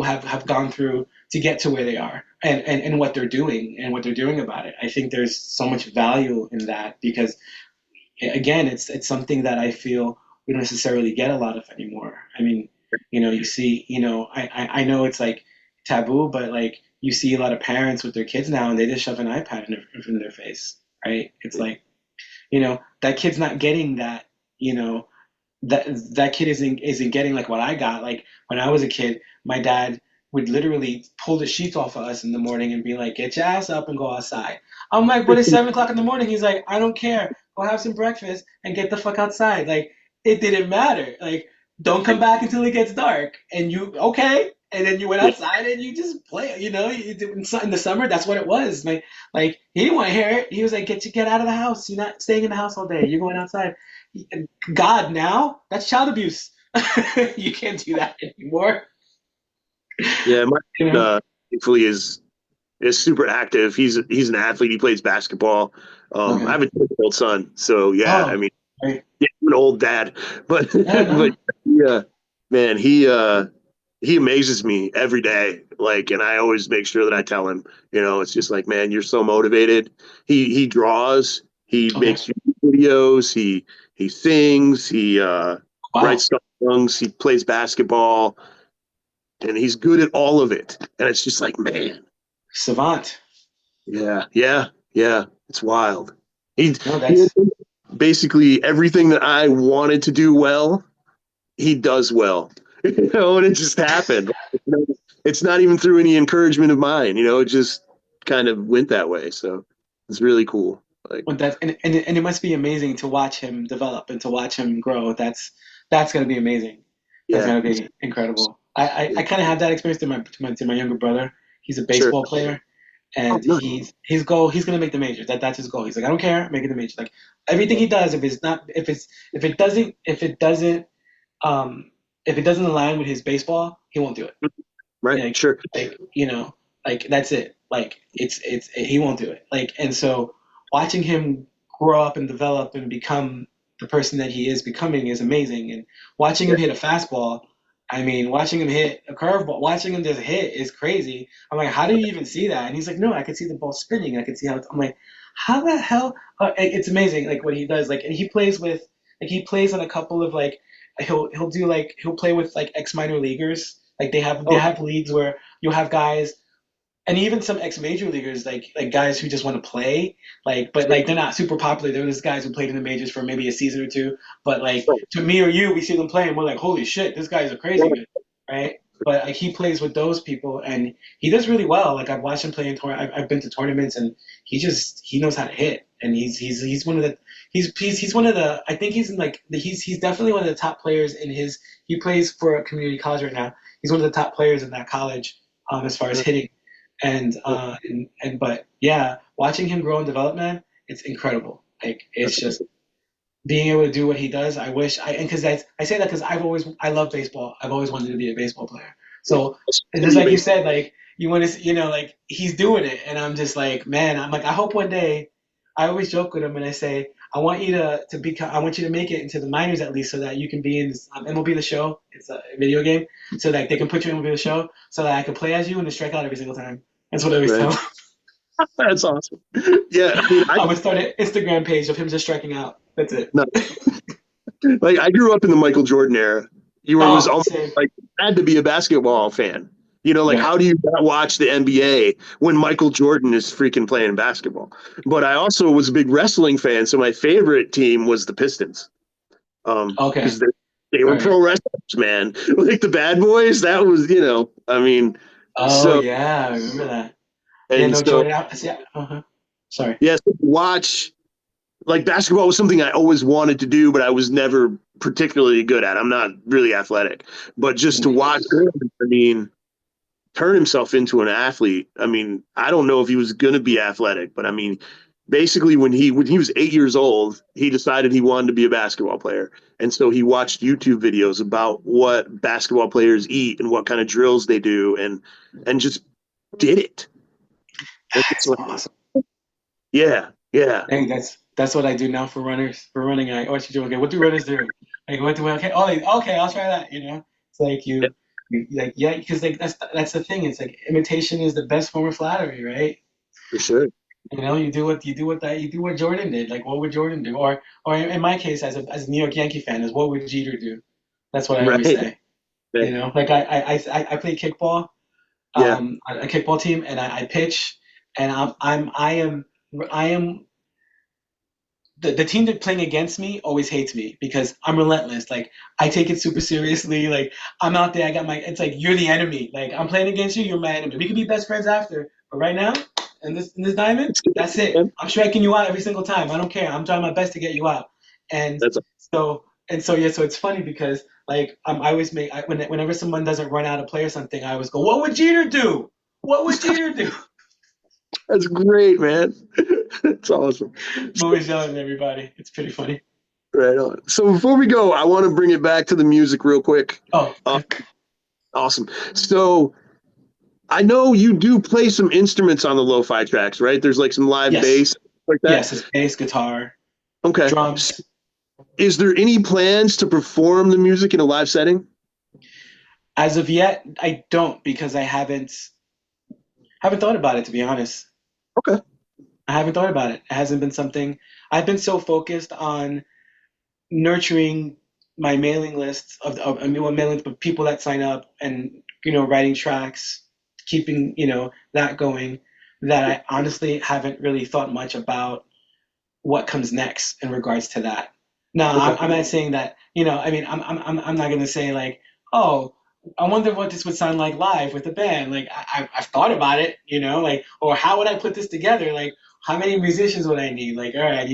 have gone through to get to where they are and what they're doing and what they're doing about it. I think there's so much value in that because again, it's something that I feel we don't necessarily get a lot of anymore. I mean, you see, I know it's like taboo, but like you see a lot of parents with their kids now, and they just shove an iPad in front of their face, right? It's like, that kid's not getting that, you know, that kid isn't getting like what I got. Like when I was a kid, my dad would literally pull the sheets off of us in the morning and be like, "Get your ass up and go outside." I'm like, "But it's 7 o'clock in the morning." He's like, "I don't care. Go have some breakfast and get the fuck outside." Like it didn't matter. Like don't come back until it gets dark. And you okay? And then you went Yeah, outside and you just play. In the summer, that's what it was. Like he didn't want to hear it. He was like, "Get out of the house. You're not staying in the house all day. You're going outside." God, now that's child abuse. You can't do that anymore. yeah. My You know? thankfully is super active. He's an athlete. He plays basketball. I Okay. have a 2-year-old son, so yeah. I Oh, mean, right. yeah, I'm an old dad, but Yeah, but no. yeah, man, he amazes me every day. Like, and I always make sure that I tell him, it's just like, man, you're so motivated. He draws, he Okay. makes videos, he sings, he Wow. writes songs, he plays basketball, and he's good at all of it. And it's just like, man, Savant. yeah, yeah, yeah, it's wild. He, No, he that's basically everything that I wanted to do well, he does well. And it just happened. It's not even through any encouragement of mine. It just kind of went that way. So it's really cool. Like, well, and it must be amazing to watch him develop and to watch him grow. That's gonna be amazing. That's yeah, gonna be incredible. I kind of had that experience to my younger brother. He's a sure. baseball player, Oh, and no. his goal he's gonna make the majors. That's his goal. He's like, I don't care, make it the majors. Like everything he does, um if it doesn't align with his baseball, he won't do it. Right, Like sure. like that's it. Like it's he won't do it. Like and so watching him grow up and develop and become the person that he is becoming is amazing. And watching Yeah, him hit a fastball, I mean, watching him hit a curveball, watching him just hit is crazy. I'm like, how do you even see that? And he's like, no, I could see the ball spinning. I could see how I'm like, how the hell? It's amazing, like what he does. Like, and he plays with, like, he plays on a couple of like, he'll play with like ex minor leaguers. Like they oh, have leagues where you'll have guys and even some ex major leaguers like guys who just want to play but sure. like they're not super popular. They're just guys who played in the majors for maybe a season or two, but like Oh, to me or you, we see them play and we're like, holy shit, this guy's a crazy right. good, right? But like he plays with those people and he does really well. Like I've watched him play in I've been to tournaments and he knows how to hit and he's one of the he's one of the I think he's in like he's definitely one of the top players in his he plays for a community college right now. He's one of the top players in that college as far as hitting and but yeah, watching him grow and develop, man, it's incredible. Like it's That's just being able to do what he does. I wish and because I say that because I love baseball. I've always wanted to be a baseball player. So it's just like you said, like you want to like he's doing it, and I'm just like, man, I'm like I hope one day. I always joke with him and I say, I want you to become, I want you to make it into the minors at least, so that you can be in this, MLB The Show. It's a video game, so that they can put you in MLB The Show, so that I can play as you and just strike out every single time. That's what I always right. tell him. That's awesome. Yeah, I mean, I'm gonna start an Instagram page of him just striking out. That's it. no, like I grew up in the Michael Jordan era. You were was Oh, almost same. like had to be a basketball fan. Like Yeah. how do you not watch the NBA when Michael Jordan is freaking playing basketball? But I also was a big wrestling fan, so my favorite team was the Pistons. Okay. Because they All were right. pro wrestlers, man. Like the Bad Boys, that was, I mean, Oh so yeah, I remember that. Yeah, and no, so Jordan. Yeah. Uh-huh. Sorry. yes, watch like basketball was something I always wanted to do, but I was never particularly good at. I'm not really athletic, but just to watch him, I mean, turn himself into an athlete. I mean, I don't know if he was going to be athletic, but I mean, basically when he was 8 years old, he decided he wanted to be a basketball player, and so he watched YouTube videos about what basketball players eat and what kind of drills they do, and just did it. It's That's like, awesome. yeah, yeah, Hey, that's what I do now for runners. For running, I what you do? Okay, what do runners do? Like what do okay? Oh, okay, I'll try that. It's like yeah, you like yeah, because like that's the thing. It's like imitation is the best form of flattery, right? for sure. You do what Jordan did. Like what would Jordan do? Or in my case, as a New York Yankee fan, is what would Jeter do? That's what I always Right. say. Right. Like I play kickball, Yeah. a kickball team, and I pitch, and I am the team that playing against me always hates me because I'm relentless. Like I take it super seriously. Like I'm out there. I got my. It's like you're the enemy. Like I'm playing against you. You're my enemy. We can be best friends after, but right now, in this diamond, It's good, that's it. man. I'm striking you out every single time. I don't care. I'm trying my best to get you out. And That's so yeah. So it's funny because like I always whenever someone doesn't run out of play or something, I always go, "What would Jeter do? What would Jeter do?" that's great, man. It's awesome. I'm always yelling at everybody. It's pretty funny. Right on. So before we go, I want to bring it back to the music real quick. Oh, Uh, okay. awesome. So I know you do play some instruments on the lo-fi tracks, right? There's like some live Yes. bass like that. Yes, it's bass, guitar, Okay. So drums. is there any plans to perform the music in a live setting? As of yet, I don't because I haven't thought about it to be honest. Okay. I haven't thought about it. It hasn't been something I've been so focused on nurturing my mailing list I mean, well, mailing of people that sign up and writing tracks, keeping that going. That I honestly haven't really thought much about what comes next in regards to that. Now, Okay. I'm not saying that, I mean, I'm not going to say like, oh, I wonder what this would sound like live with the band. Like, I've thought about it, like, or how would I put this together? Like, how many musicians would I need? Like, all right,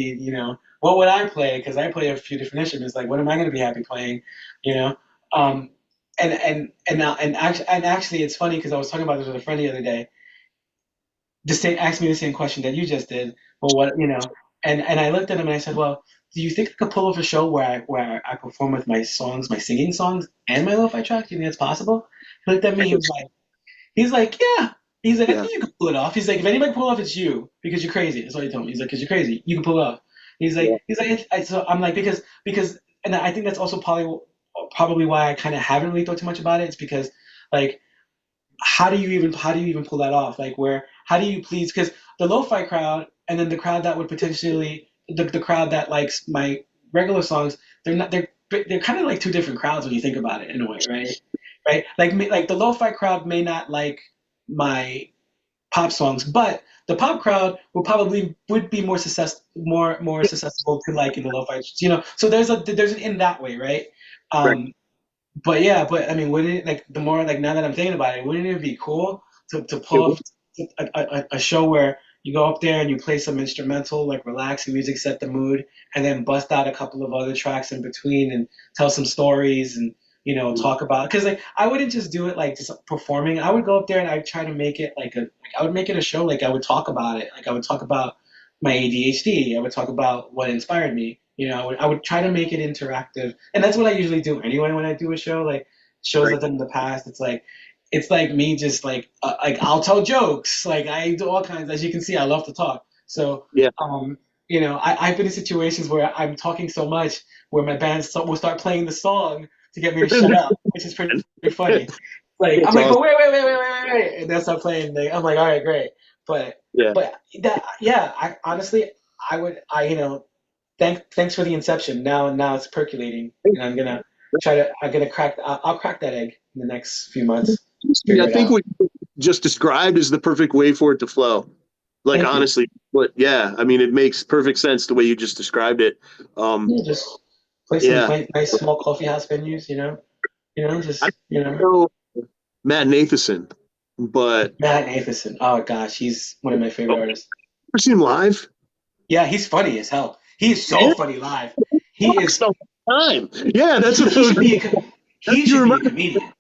what would I play? Because I play a few different instruments. Like, what am I going to be happy playing? You know, um, and actually, it's funny because I was talking about this with a friend the other day asked me the same question that you just did. Well, and I looked at him and I said, well, do you think I could pull off a show where I perform with my songs, my singing songs, and my lo-fi track? Do you think that's possible? He looked at I me. can, He's like, yeah. He's like, I yeah. think you can pull it off. He's like, if anybody can pull it off, it's you because you're crazy. That's what he told me. He's like, because you're crazy, you can pull it off. Yeah. So I'm like, because, and I think that's also probably why I kind of haven't really thought too much about it. It's because like how do you even pull that off? Like where how do you please because the lo-fi crowd and then the crowd that would potentially the crowd that likes my regular songs, they're kind of like two different crowds when you think about it in a way, right? Right? Like the lo-fi crowd may not like my pop songs, but the pop crowd would be more susceptible to liking the lo-fi, So there's an in that way, right? Right. Um, but yeah, but I mean, wouldn't it like the more like now that I'm thinking about it, wouldn't it be cool to pull It off would. a show where you go up there and you play some instrumental, like relaxing music, set the mood, and then bust out a couple of other tracks in between and tell some stories and talk about because like I wouldn't just do it like just performing. I would go up there and I'd try to make it I would make it a show. Like I would talk about it. Like I would talk about my ADHD. I would talk about what inspired me. I would try to make it interactive, and that's what I usually do anyway when I do a show. Like shows Right. I've done in the past, it's like me just like I'll tell jokes. Like I do all kinds. As you can see, I love to talk. So Yeah. um, I've been in situations where I'm talking so much where my band will start playing the song to get me to shut up, which is pretty funny. Like I'm It's like, awesome. but wait, and they'll start playing. I'm like, all right, great. But Yeah. but that yeah, I honestly I would I thanks for the inception. Now it's percolating, and I'm gonna I'm gonna crack. I'll crack that egg in the next few months. I Figure it think out. what you just described is the perfect way for it to flow. Like Thank you. honestly, but yeah, I mean, it makes perfect sense the way you just described it. Um, Yeah, just play some yeah, play nice small coffee house venues. I Just don't know Matt Nathanson, but Matt Nathanson. Oh gosh, he's one of my favorite oh, artists. ever seen him live? Yeah, he's funny as hell. He is so Yeah, funny live. He is. all the time. Yeah, that's what I He was. should be he You should be a remember? comedian.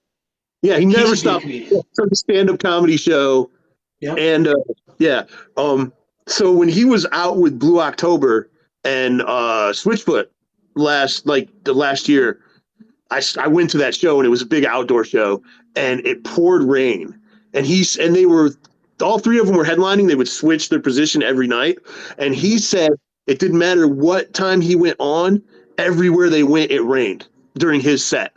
Yeah, he He never should be a stopped. comedian. From the stand-up comedy show, Yep. and yeah. So when he was out with Blue October and Switchfoot like the last year, I went to that show and it was a big outdoor show and it poured rain and they were all three of them were headlining. They would switch their position every night, and he Mhm. said it didn't matter what time he went on, everywhere they went it rained during his set.